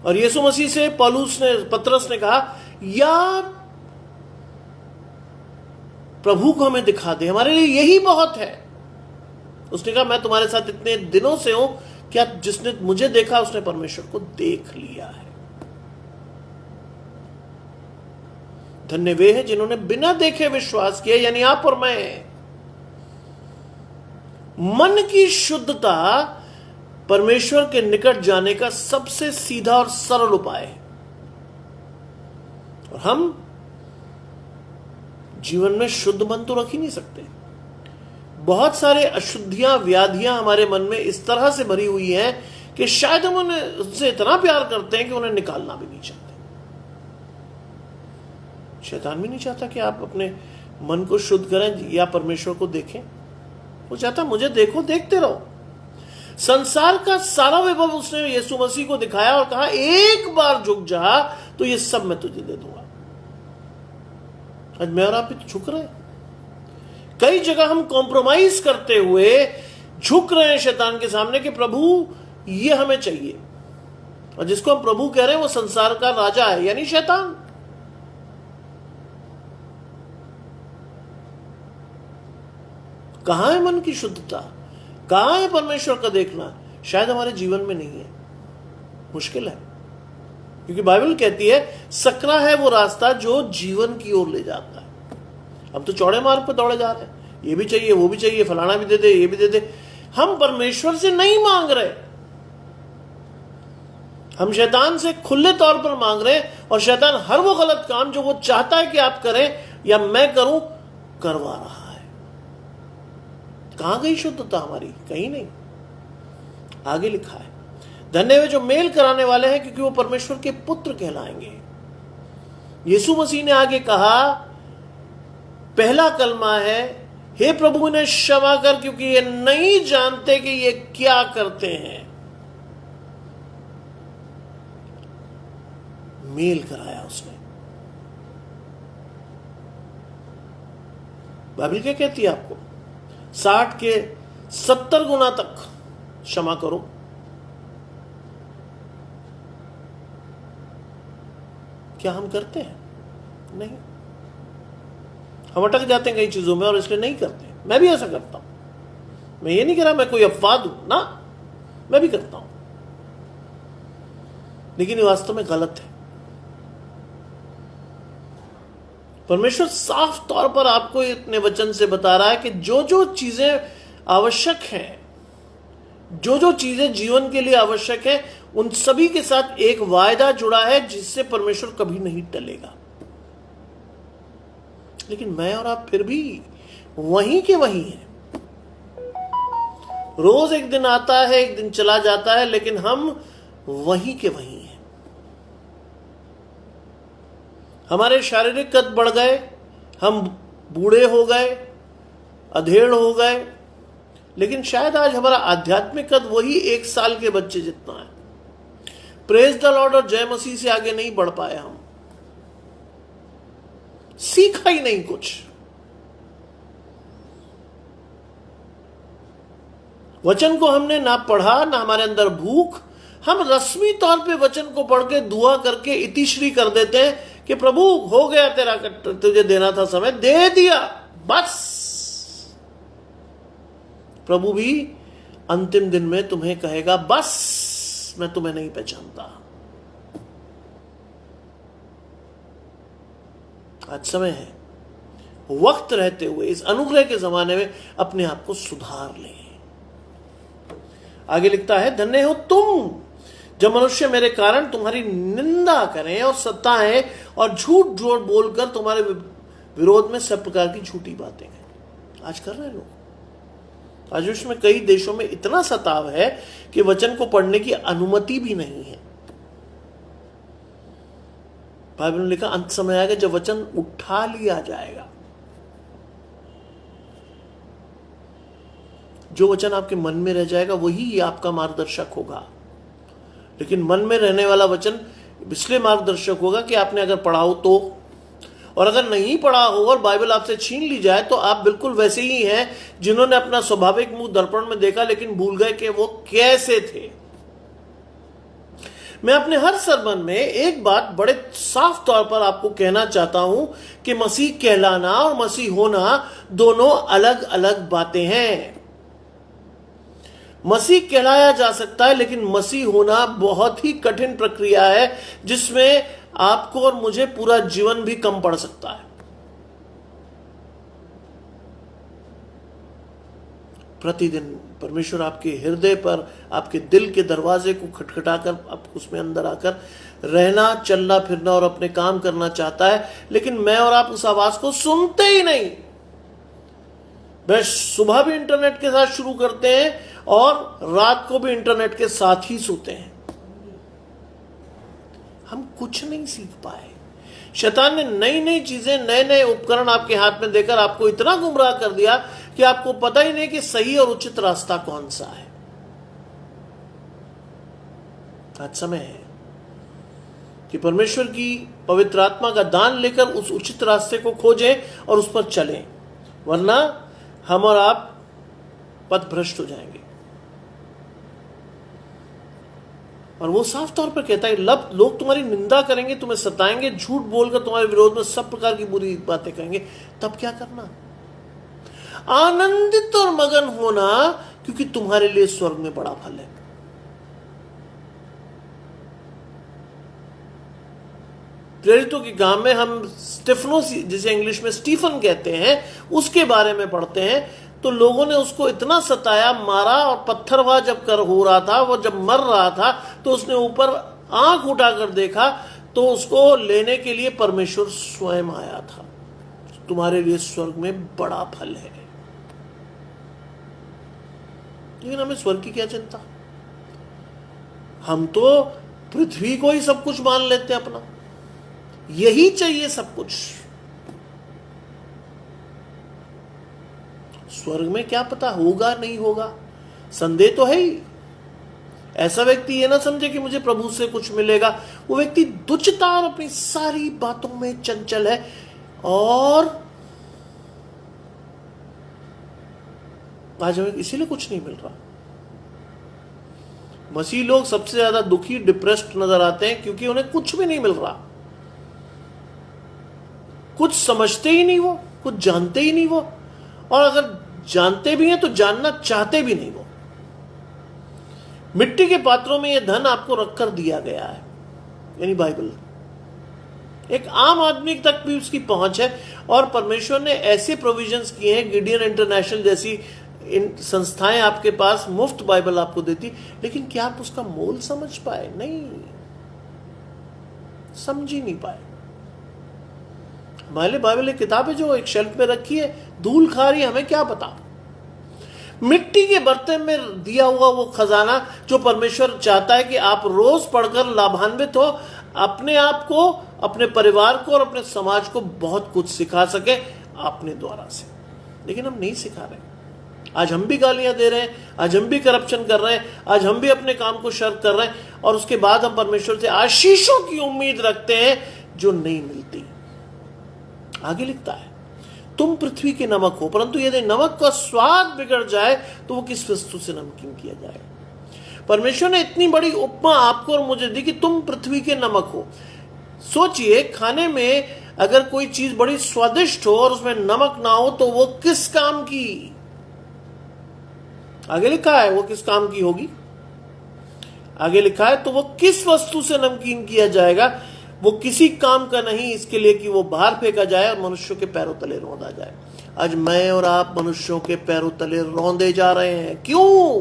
और यीशु मसीह से पतरस ने कहा, या प्रभु को हमें दिखा दे, हमारे लिए यही बहुत है। उसने कहा, मैं तुम्हारे साथ इतने दिनों से हूं, क्या जिसने मुझे देखा उसने परमेश्वर को देख लिया है। धन्य वे हैं जिन्होंने बिना देखे विश्वास किया, यानी आप और मैं। मन की शुद्धता परमेश्वर के निकट जाने का सबसे सीधा और सरल उपाय है। और हम जीवन में शुद्ध मन तो रख ही नहीं सकते। बहुत सारे अशुद्धियां, व्याधियां हमारे मन में इस तरह से भरी हुई हैं कि शायद हम उनसे इतना प्यार करते हैं कि उन्हें निकालना भी नहीं चाहते। शैतान भी नहीं चाहता कि आप अपने मन को शुद्ध करें या परमेश्वर को देखें। वो चाहता मुझे देखो, देखते रहो। संसार का सारा वैभव उसने यीशु मसीह को दिखाया और कहा, एक बार झुक जा तो ये सब मैं तुझे दे दूंगा। आज मैं और आप भी तो झुक रहे हैं। कई जगह हम कॉम्प्रोमाइज करते हुए झुक रहे हैं शैतान के सामने कि प्रभु ये हमें चाहिए, और जिसको हम प्रभु कह रहे हैं वो संसार का राजा है, यानी शैतान। कहां है मन की शुद्धता? कहां है परमेश्वर का देखना? शायद हमारे जीवन में नहीं है। मुश्किल है, क्योंकि बाइबल कहती है सकरा है वो रास्ता जो जीवन की ओर ले जाता है। हम तो चौड़े मार्ग पर दौड़े जा रहे हैं, ये भी चाहिए, वो भी चाहिए, फलाना भी दे दे, ये भी दे दे। हम परमेश्वर से नहीं मांग रहे, हम शैतान से खुले तौर पर मांग रहे हैं, और शैतान हर वो गलत काम जो वो चाहता है कि आप करें या मैं करूं, करवा रहा है। कहां गई शुद्धता हमारी? कहीं नहीं। आगे लिखा है, धन्य वे जो मेल कराने वाले हैं क्योंकि वो परमेश्वर के पुत्र कहलाएंगे। यीशु मसीह ने आगे कहा, पहला कलमा है, हे प्रभु इन्हें क्षमा कर क्योंकि ये नहीं जानते कि ये क्या करते हैं। मेल कराया उसने। बाइबल क्या कहती है आपको? 60 के 70 गुना तक क्षमा करो। क्या हम करते हैं? नहीं। हम अटक जाते हैं कई चीजों में और इसलिए नहीं करते। मैं भी ऐसा करता हूं। मैं ये नहीं कह रहा मैं कोई अपवाद हूं ना, मैं भी करता हूं, लेकिन ये वास्तव में गलत है। परमेश्वर साफ तौर पर आपको इतने वचन से बता रहा है कि जो जो चीजें आवश्यक हैं, जो जो चीजें जीवन के लिए आवश्यक है, उन सभी के साथ एक वायदा जुड़ा है जिससे परमेश्वर कभी नहीं टलेगा। लेकिन मैं और आप फिर भी वहीं के वहीं हैं। रोज एक दिन आता है, एक दिन चला जाता है, लेकिन हम वहीं के वहीं हैं। हमारे शारीरिक कद बढ़ गए, हम बूढ़े हो गए, अधेड़ हो गए, लेकिन शायद आज हमारा आध्यात्मिक कद वही 1 साल के बच्चे जितना है। प्रेज द लॉर्ड और जय मसीह से आगे नहीं बढ़ पाए हम। सीखा ही नहीं कुछ। वचन को हमने ना पढ़ा, ना हमारे अंदर भूख। हम रस्मी तौर पे वचन को पढ़ के दुआ करके इतिश्री कर देते हैं कि प्रभु हो गया तेरा, तुझे देना था समय, दे दिया, बस। प्रभु भी अंतिम दिन में तुम्हें कहेगा बस, मैं तुम्हें नहीं पहचानता। आज समय है, वक्त रहते हुए इस अनुग्रह के जमाने में अपने आप को सुधार लें। आगे लिखता है, धन्य हो तुम जब मनुष्य मेरे कारण तुम्हारी निंदा करें और सताएं और झूठ झूठ बोलकर तुम्हारे विरोध में सब प्रकार की झूठी बातें करें। आज कर रहे हैं लोग। आज विश्व में कई देशों में इतना सताव है कि वचन को पढ़ने की अनुमति भी नहीं है। बाइबल ने लिखा अंत समय आएगा जब वचन उठा लिया जाएगा। जो वचन आपके मन में रह जाएगा वही आपका मार्गदर्शक होगा। लेकिन मन में रहने वाला वचन इसलिए मार्गदर्शक होगा कि आपने अगर पढ़ा हो तो, और अगर नहीं पढ़ा हो और बाइबल आपसे छीन ली जाए तो आप बिल्कुल वैसे ही हैं जिन्होंने अपना स्वाभाविक मुंह दर्पण में देखा लेकिन भूल गए कि वो कैसे थे। मैं अपने हर सरमन में एक बात बड़े साफ तौर पर आपको कहना चाहता हूं कि मसीह कहलाना और मसीह होना दोनों अलग अलग बातें हैं। मसीह कहलाया जा सकता है लेकिन मसीह होना बहुत ही कठिन प्रक्रिया है जिसमें आपको और मुझे पूरा जीवन भी कम पड़ सकता है। प्रतिदिन परमेश्वर आपके हृदय पर, आपके दिल के दरवाजे को खटखटाकर आप उसमें अंदर आकर रहना, चलना फिरना और अपने काम करना चाहता है, लेकिन मैं और आप उस आवाज को सुनते ही नहीं। वह सुबह भी इंटरनेट के साथ शुरू करते हैं और रात को भी इंटरनेट के साथ ही सोते हैं। हम कुछ नहीं सीख पाए। शैतान ने नई नई चीजें, नए नए उपकरण आपके हाथ में देकर आपको इतना गुमराह कर दिया कि आपको पता ही नहीं कि सही और उचित रास्ता कौन सा है। आज समय है कि परमेश्वर की पवित्र आत्मा का दान लेकर उस उचित रास्ते को खोजें और उस पर चलें, वरना हम और आप पथभ्रष्ट हो जाएंगे। और वो साफ तौर पर कहता है, लोग तुम्हारी निंदा करेंगे, तुम्हें सताएंगे, झूठ बोलकर तुम्हारे विरोध में सब प्रकार की बुरी बातें कहेंगे, तब क्या करना? आनंदित और मगन होना, क्योंकि तुम्हारे लिए स्वर्ग में बड़ा फल है। प्रेरितों के काम में हम स्टेफनोस, जिसे इंग्लिश में स्टीफन कहते हैं, उसके बारे में पढ़ते हैं। तो लोगों ने उसको इतना सताया, मारा, और पत्थरवाह जब कर हो रहा था, वो जब मर रहा था, तो उसने ऊपर आंख उठाकर देखा तो उसको लेने के लिए परमेश्वर स्वयं आया था। तुम्हारे लिए स्वर्ग में बड़ा फल है। लेकिन हमें स्वर्ग की क्या चिंता? हम तो पृथ्वी को ही सब कुछ मान लेते हैं अपना, यही चाहिए सब कुछ। स्वर्ग में क्या पता होगा नहीं होगा, संदेह तो है ही। ऐसा व्यक्ति ये ना समझे कि मुझे प्रभु से कुछ मिलेगा। वो व्यक्ति तुच्छता और अपनी सारी बातों में चंचल है, और आज हमें इसीलिए कुछ नहीं मिल रहा। मसीह लोग सबसे ज्यादा दुखी, डिप्रेस्ड नजर आते हैं क्योंकि उन्हें कुछ भी नहीं मिल रहा। कुछ समझते ही नहीं वो, कुछ जानते ही नहीं वो, और अगर जानते भी हैं तो जानना चाहते भी नहीं वो। मिट्टी के पात्रों में यह धन आपको रखकर दिया गया है, यानी बाइबल। एक आम आदमी तक भी उसकी पहुंच है, और परमेश्वर ने ऐसे प्रोविजंस किए हैं। गिडियन इंटरनेशनल जैसी इन संस्थाएं आपके पास मुफ्त बाइबल आपको देती, लेकिन क्या आप उसका मोल समझ पाए? नहीं, समझ ही नहीं पाए। हमारे लिए बाइबल एक किताब है जो एक शेल्फ पे रखी है, धूल खा रही है, हमें क्या पता। मिट्टी के बर्तन में दिया हुआ वो खजाना जो परमेश्वर चाहता है कि आप रोज पढ़कर लाभान्वित हो, अपने आप को, अपने परिवार को और अपने समाज को बहुत कुछ सिखा सके अपने द्वारा से। लेकिन हम नहीं सिखा रहे। आज हम भी गालियां दे रहे हैं, आज हम भी करप्शन कर रहे हैं, आज हम भी अपने काम को शर्त कर रहे हैं, और उसके बाद हम परमेश्वर से आशीषों की उम्मीद रखते हैं जो नहीं मिलती। आगे लिखता है, तुम पृथ्वी के नमक हो, परंतु यदि नमक का स्वाद बिगड़ जाए तो वो किस वस्तु से नमकीन किया जाएगा। परमेश्वर ने इतनी बड़ी उपमा आपको और मुझे दी कि तुम पृथ्वी के नमक हो। सोचिए, खाने में अगर कोई चीज बड़ी स्वादिष्ट हो और उसमें नमक ना हो तो वो किस काम की, आगे लिखा है वो किस काम की होगी, आगे लिखा है तो वो किस वस्तु से नमकीन किया जाएगा, वो किसी काम का नहीं, इसके लिए कि वो बाहर फेंका जाए और मनुष्यों के पैरों तले रौंदा जाए। आज मैं और आप मनुष्यों के पैरों तले रौंदे जा रहे हैं। क्यों?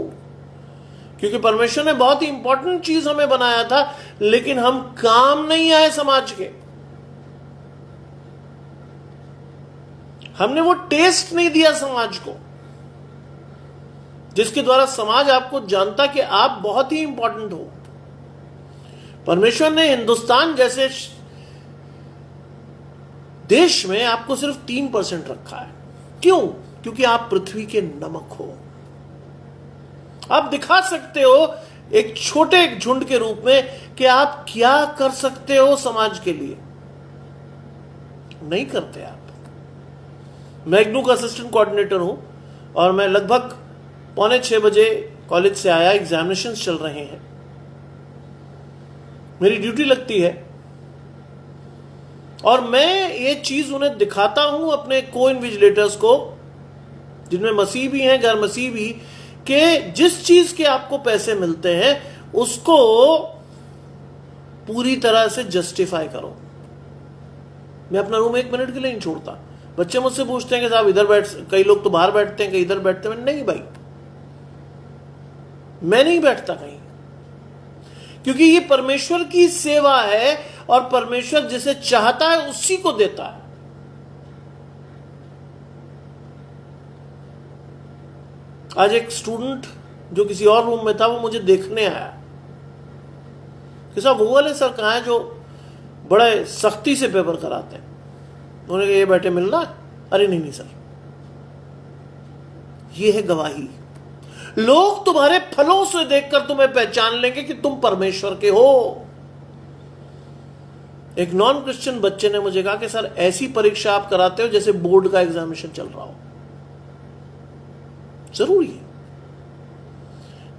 क्योंकि परमेश्वर ने बहुत ही इंपॉर्टेंट चीज हमें बनाया था, लेकिन हम काम नहीं आए समाज के। हमने वो टेस्ट नहीं दिया समाज को जिसके द्वारा समाज आपको जानता कि आप बहुत ही इंपॉर्टेंट हो। परमेश्वर ने हिंदुस्तान जैसे देश में आपको सिर्फ 3% रखा है। क्यों? क्योंकि आप पृथ्वी के नमक हो। आप दिखा सकते हो एक छोटे झुंड के रूप में कि आप क्या कर सकते हो समाज के लिए। नहीं करते आप। मैं इग्नू का असिस्टेंट कोऑर्डिनेटर हूं और मैं लगभग 5:45 बजे कॉलेज से आया, एग्जामिनेशंस चल रहे हैं, मेरी ड्यूटी लगती है और मैं ये चीज उन्हें दिखाता हूं अपने को इन्विजिलेटर्स को, जिनमें मसीह भी हैं, गैर मसीह भी, कि जिस चीज के आपको पैसे मिलते हैं उसको पूरी तरह से जस्टिफाई करो। मैं अपना रूम 1 मिनट के लिए नहीं छोड़ता। बच्चे मुझसे पूछते हैं कि साहब इधर बैठ, कई लोग तो बाहर बैठते हैं, कई इधर बैठते हैं। नहीं भाई, मैं नहीं बैठता कहीं, क्योंकि ये परमेश्वर की सेवा है और परमेश्वर जिसे चाहता है उसी को देता है। आज एक स्टूडेंट जो किसी और रूम में था, वो मुझे देखने आया कि साहब वो वाले सर कहां है जो बड़े सख्ती से पेपर कराते हैं। उन्होंने कहा ये बैठे मिलना। अरे नहीं सर, ये है गवाही। लोग तुम्हारे फलों से देखकर तुम्हें पहचान लेंगे कि तुम परमेश्वर के हो। एक नॉन क्रिश्चियन बच्चे ने मुझे कहा कि सर ऐसी परीक्षा आप कराते हो जैसे बोर्ड का एग्जामिनेशन चल रहा हो। जरूरी है।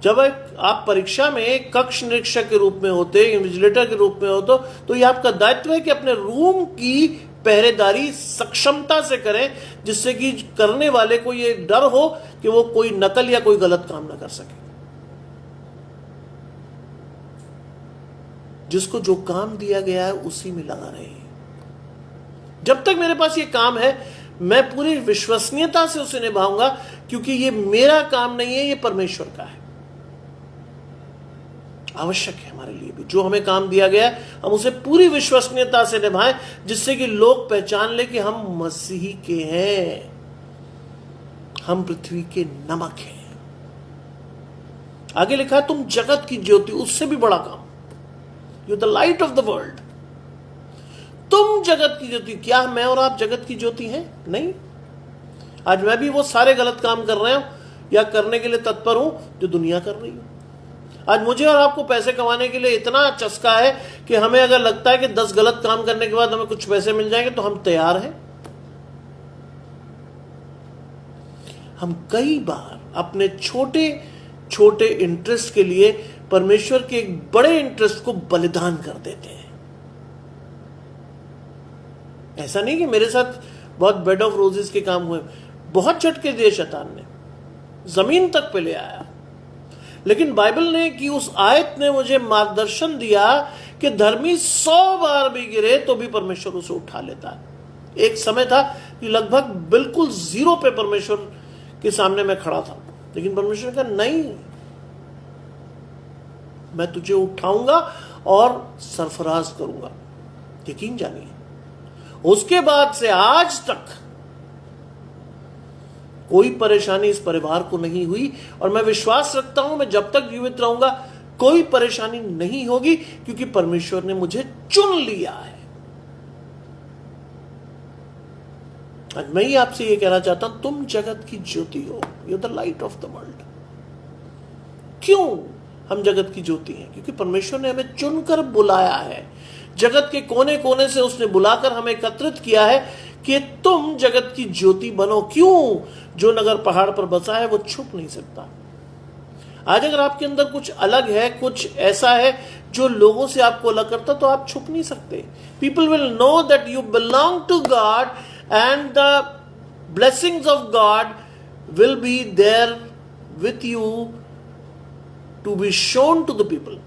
जब आप परीक्षा में कक्ष निरीक्षक के रूप में होते, इन्विजिलेटर के रूप में हो, तो यह आपका दायित्व है कि अपने रूम की पहरेदारी सक्षमता से करें, जिससे कि करने वाले को यह डर हो कि वो कोई नकल या कोई गलत काम ना कर सके। जिसको जो काम दिया गया है उसी में लगा रहे। जब तक मेरे पास ये काम है मैं पूरी विश्वसनीयता से उसे निभाऊंगा, क्योंकि ये मेरा काम नहीं है, ये परमेश्वर का है। आवश्यक है हमारे लिए भी जो हमें काम दिया गया है हम उसे पूरी विश्वसनीयता से निभाएं, जिससे कि लोग पहचान ले कि हम मसीही के हैं, हम पृथ्वी के नमक हैं। आगे लिखा है तुम जगत की ज्योति, उससे भी बड़ा काम, you the light of the world. तुम जगत की ज्योति। क्या मैं और आप जगत की ज्योति हैं? नहीं। आज मैं भी वो सारे गलत काम कर रहे हूं या करने के लिए तत्पर हूं जो दुनिया कर रही है। आज मुझे और आपको पैसे कमाने के लिए इतना चस्का है कि हमें अगर लगता है कि 10 गलत काम करने के बाद हमें कुछ पैसे मिल जाएंगे तो हम तैयार हैं। हम कई बार अपने छोटे छोटे इंटरेस्ट के लिए परमेश्वर के एक बड़े इंटरेस्ट को बलिदान कर देते हैं। ऐसा नहीं कि मेरे साथ बहुत बेड ऑफ रोजेस के काम हुए, बहुत झटके दिए शैतान ने, जमीन तक पे ले आया। लेकिन बाइबल ने कि उस आयत ने मुझे मार्गदर्शन दिया कि धर्मी 100 बार भी गिरे तो भी परमेश्वर उसे उठा लेता है। एक समय था कि लगभग बिल्कुल जीरो पे परमेश्वर के सामने मैं खड़ा था, लेकिन परमेश्वर ने कहा नहीं, मैं तुझे उठाऊंगा और सरफराज करूंगा। यकीन जानिए, उसके बाद से आज तक कोई परेशानी इस परिवार को नहीं हुई और मैं विश्वास रखता हूं मैं जब तक जीवित रहूंगा कोई परेशानी नहीं होगी, क्योंकि परमेश्वर ने मुझे चुन लिया है। आज मैं ही आपसे यह कहना चाहता हूं, तुम जगत की ज्योति हो, you the light of the world. क्यों हम जगत की ज्योति हैं? क्योंकि परमेश्वर ने हमें चुनकर बुलाया है। जगत के कोने कोने से उसने बुलाकर हमें एकत्रित किया है कि तुम जगत की ज्योति बनो। क्यों? जो नगर पहाड़ पर बसा है वो छुप नहीं सकता। आज अगर आपके अंदर कुछ अलग है, कुछ ऐसा है जो लोगों से आपको अलग करता, तो आप छुप नहीं सकते। People will know that you belong to God and the blessings of God will be there with you to be shown to the people.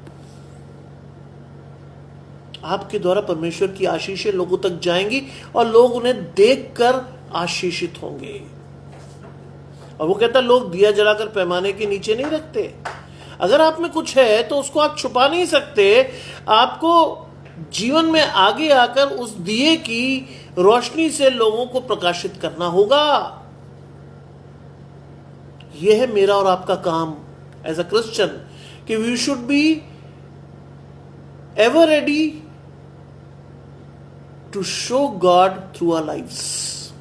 आपके द्वारा परमेश्वर की आशीषें लोगों तक जाएंगी और लोग उन्हें देखकर आशीषित होंगे। और वो कहता, लोग दिया जलाकर पैमाने के नीचे नहीं रखते। अगर आप में कुछ है तो उसको आप छुपा नहीं सकते। आपको जीवन में आगे आकर उस दिए की रोशनी से लोगों को प्रकाशित करना होगा। यह है मेरा और आपका काम एज अ क्रिश्चियन, कि we should be ever ready to show God through our lives.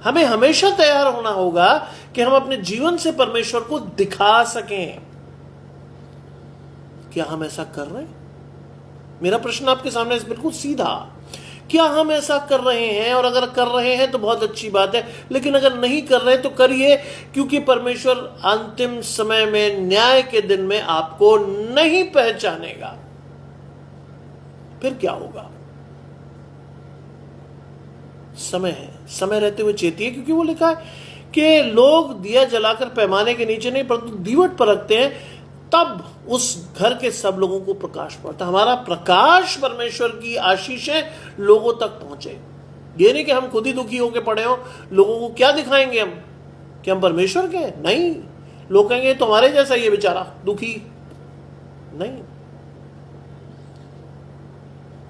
हमें हमेशा तैयार होना होगा कि हम अपने जीवन से परमेश्वर को दिखा सकें। क्या हम ऐसा कर रहे हैं? मेरा प्रश्न आपके सामने बिल्कुल सीधा, क्या हम ऐसा कर रहे हैं? और अगर कर रहे हैं तो बहुत अच्छी बात है, लेकिन अगर नहीं कर रहे तो करिए, क्योंकि परमेश्वर अंतिम समय में, न्याय के दिन में आपको नहीं पहचानेगा। फिर क्या होगा? समय है, समय रहते हुए चेतिए, क्योंकि वो लिखा है कि लोग दिया जलाकर पैमाने के नीचे नहीं परंतु दीवट पर रखते हैं, तब उस घर के सब लोगों को प्रकाश पड़ता। हमारा प्रकाश, परमेश्वर की आशीषें लोगों तक पहुंचे। ये नहीं कि हम खुद ही दुखी होकर पड़े हो, लोगों को क्या दिखाएंगे हम कि हम परमेश्वर के? नहीं, लोग कहेंगे तुम्हारे जैसा ये बेचारा दुखी। नहीं,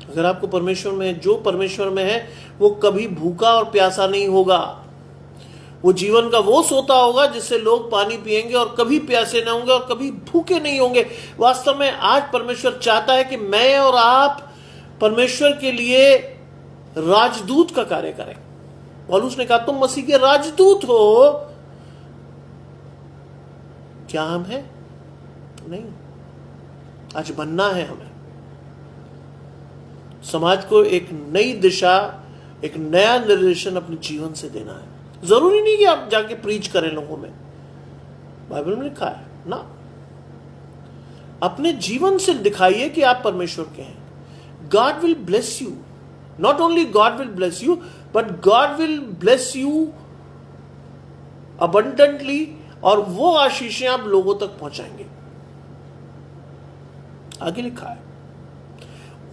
अगर आपको परमेश्वर में, जो परमेश्वर में है, वो कभी भूखा और प्यासा नहीं होगा। वो जीवन का वो सोता होगा जिससे लोग पानी पिएंगे और कभी प्यासे ना होंगे और कभी भूखे नहीं होंगे। वास्तव में आज परमेश्वर चाहता है कि मैं और आप परमेश्वर के लिए राजदूत का कार्य करें। पौलुस ने कहा, तुम मसीह के राजदूत हो। क्या हम हैं? नहीं, आज बनना है हमें। समाज को एक नई दिशा, एक नया निर्देशन अपने जीवन से देना है। जरूरी नहीं कि आप जाके प्रीच करें लोगों में, बाइबल में लिखा है ना, अपने जीवन से दिखाइए कि आप परमेश्वर के हैं। God will bless you, not only God will bless you, but God will bless you abundantly, और वो आशीषें आप लोगों तक पहुंचाएंगे। आगे लिखा है,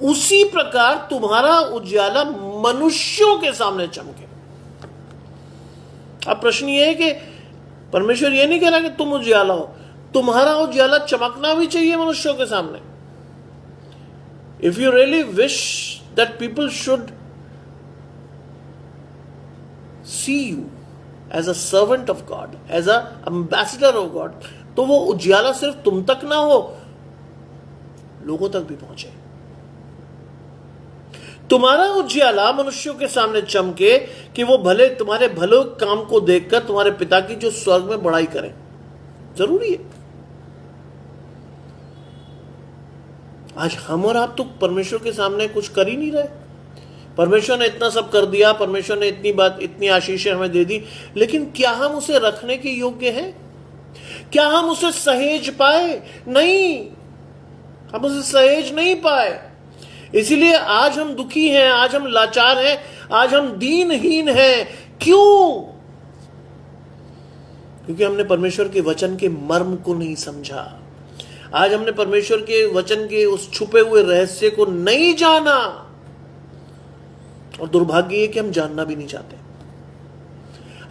उसी प्रकार तुम्हारा उजाला मनुष्यों के सामने चमके। अब प्रश्न ये है कि परमेश्वर ये नहीं कह रहा कि तुम उजाला हो, तुम्हारा उजाला चमकना भी चाहिए मनुष्यों के सामने। If you really wish that people should see you as a servant of God, as a ambassador of God, तो वो उजाला सिर्फ तुम तक ना हो, लोगों तक भी पहुंचे। तुम्हारा उजियाला मनुष्यों के सामने चमके कि वो भले तुम्हारे भले काम को देखकर तुम्हारे पिता की जो स्वर्ग में बड़ाई करें। जरूरी है। आज हम और आप तो परमेश्वर के सामने कुछ कर ही नहीं रहे। परमेश्वर ने इतना सब कर दिया, परमेश्वर ने इतनी बात, इतनी आशीषें हमें दे दी, लेकिन क्या हम उसे रखने के योग्य हैं? क्या हम उसे सहेज पाए? नहीं, हम उसे सहेज नहीं पाए। इसीलिए आज हम दुखी हैं, आज हम लाचार हैं, आज हम दीनहीन हैं। क्यों? क्योंकि हमने परमेश्वर के वचन के मर्म को नहीं समझा। आज हमने परमेश्वर के वचन के उस छुपे हुए रहस्य को नहीं जाना, और दुर्भाग्य है कि हम जानना भी नहीं चाहते।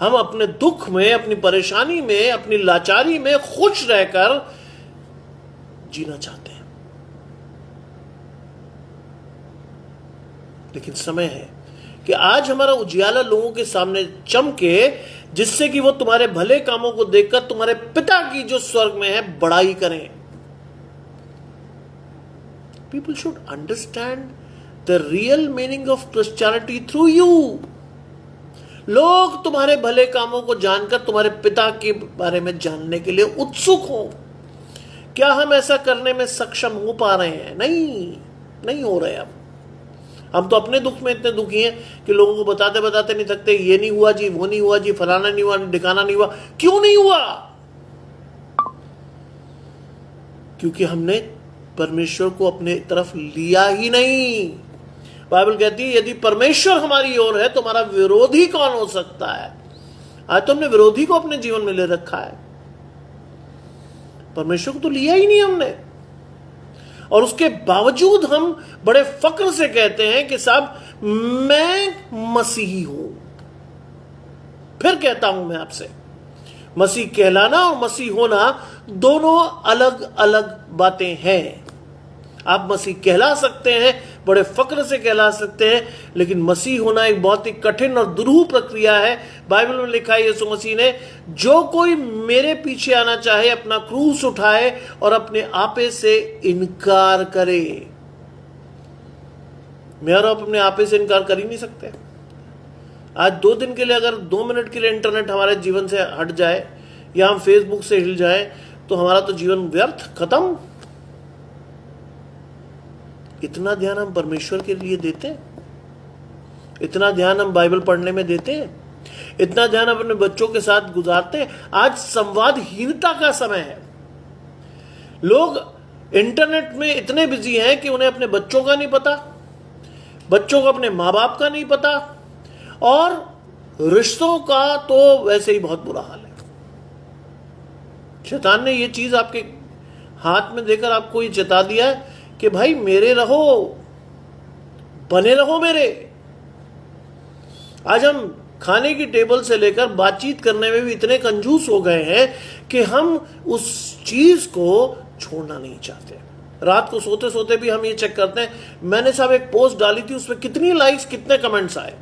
हम अपने दुख में, अपनी परेशानी में, अपनी लाचारी में खुश रहकर जीना चाहते हैं। लेकिन समय है कि आज हमारा उजियाला लोगों के सामने चमके, जिससे कि वो तुम्हारे भले कामों को देखकर तुम्हारे पिता की जो स्वर्ग में है बड़ाई करें। People should understand the real meaning of Christianity through you. लोग तुम्हारे भले कामों को जानकर तुम्हारे पिता के बारे में जानने के लिए उत्सुक हो। क्या हम ऐसा करने में सक्षम हो पा रहे हैं? नहीं हो रहे। अब हम तो अपने दुख में इतने दुखी हैं कि लोगों को बताते बताते नहीं थकते, ये नहीं हुआ जी, वो नहीं हुआ जी, फलाना नहीं हुआ, ठिकाना नहीं हुआ। क्यों नहीं हुआ? क्योंकि हमने परमेश्वर को अपने तरफ लिया ही नहीं। बाइबल कहती है यदि परमेश्वर हमारी ओर है तो हमारा विरोधी कौन हो सकता है? आज तो हमने विरोधी को अपने जीवन में ले रखा है, परमेश्वर को तो लिया ही नहीं हमने। और उसके बावजूद हम बड़े फक्र से कहते हैं कि साहब मैं मसीही हूं। फिर कहता हूं मैं आपसे, मसीह कहलाना और मसीह होना दोनों अलग अलग बातें हैं। आप मसीह कहला सकते हैं, बड़े फक्र से कहला सकते हैं, लेकिन मसीह होना एक बहुत ही कठिन और दुरूह प्रक्रिया है। बाइबल में लिखा है यीशु मसीह ने, जो कोई मेरे पीछे आना चाहे अपना क्रूस उठाए और अपने आपे से इनकार करे। मैं और आप अपने आपे से इनकार कर ही नहीं सकते। आज 2 दिन के लिए अगर 2 मिनट के लिए इंटरनेट हमारे जीवन से हट जाए या हम फेसबुक से हिल जाए तो हमारा तो जीवन व्यर्थ, खत्म। इतना ध्यान हम परमेश्वर के लिए देते हैं, इतना ध्यान हम बाइबल पढ़ने में देते हैं, इतना ध्यान अपने बच्चों के साथ गुजारते हैं। आज संवादहीनता का समय है। लोग इंटरनेट में इतने बिजी हैं कि उन्हें अपने बच्चों का नहीं पता, बच्चों को अपने माँ बाप का नहीं पता, और रिश्तों का तो वैसे ही बहुत बुरा हाल है। शैतान ने ये चीज आपके हाथ में देकर आपको ये चेता दिया है कि भाई मेरे रहो, बने रहो मेरे। आज हम खाने की टेबल से लेकर बातचीत करने में भी इतने कंजूस हो गए हैं कि हम उस चीज को छोड़ना नहीं चाहते। रात को सोते सोते भी हम ये चेक करते हैं, मैंने साहब एक पोस्ट डाली थी, उसमें कितनी लाइक्स, कितने कमेंट्स आए।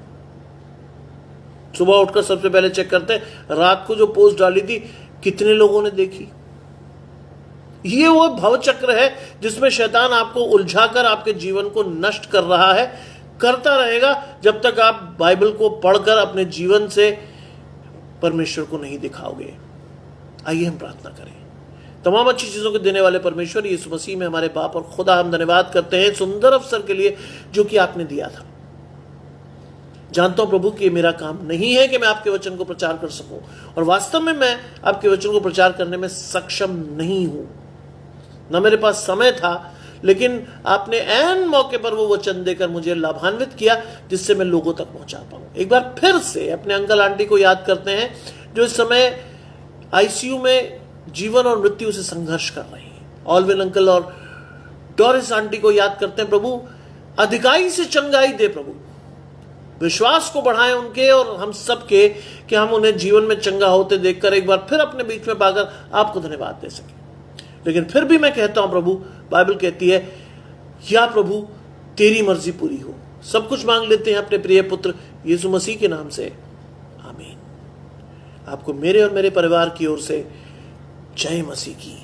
सुबह उठकर सबसे पहले चेक करते हैं रात को जो पोस्ट डाली थी कितने लोगों ने देखी। ये वो भवचक्र है जिसमें शैतान आपको उलझाकर आपके जीवन को नष्ट कर रहा है, करता रहेगा जब तक आप बाइबल को पढ़कर अपने जीवन से परमेश्वर को नहीं दिखाओगे। आइए हम प्रार्थना करें। तमाम अच्छी चीजों को देने वाले परमेश्वर यीशु मसीह में हमारे बाप और खुदा, हम धन्यवाद करते हैं सुंदर अवसर के लिए जो कि आपने दिया था। जानता हूं प्रभु कि मेरा काम नहीं है कि मैं आपके वचन को प्रचार कर सकूं, और वास्तव में मैं आपके वचन को प्रचार करने में सक्षम नहीं हूं, न मेरे पास समय था, लेकिन आपने ऐन मौके पर वो वचन देकर मुझे लाभान्वित किया जिससे मैं लोगों तक पहुंचा पाऊं। एक बार फिर से अपने अंकल आंटी को याद करते हैं जो इस समय आईसीयू में जीवन और मृत्यु से संघर्ष कर रही हैं। ऑलविन अंकल और डोरिस आंटी को याद करते हैं प्रभु, अधिकाई से चंगाई दे प्रभु, विश्वास को बढ़ाएं उनके और हम सबके, कि हम उन्हें जीवन में चंगा होते देखकर एक बार फिर अपने बीच में पाकर आपको धन्यवाद दे सकें। लेकिन फिर भी मैं कहता हूं प्रभु, बाइबल कहती है या प्रभु तेरी मर्जी पूरी हो। सब कुछ मांग लेते हैं अपने प्रिय पुत्र यीशु मसीह के नाम से, आमीन। आपको मेरे और मेरे परिवार की ओर से जय मसीह की।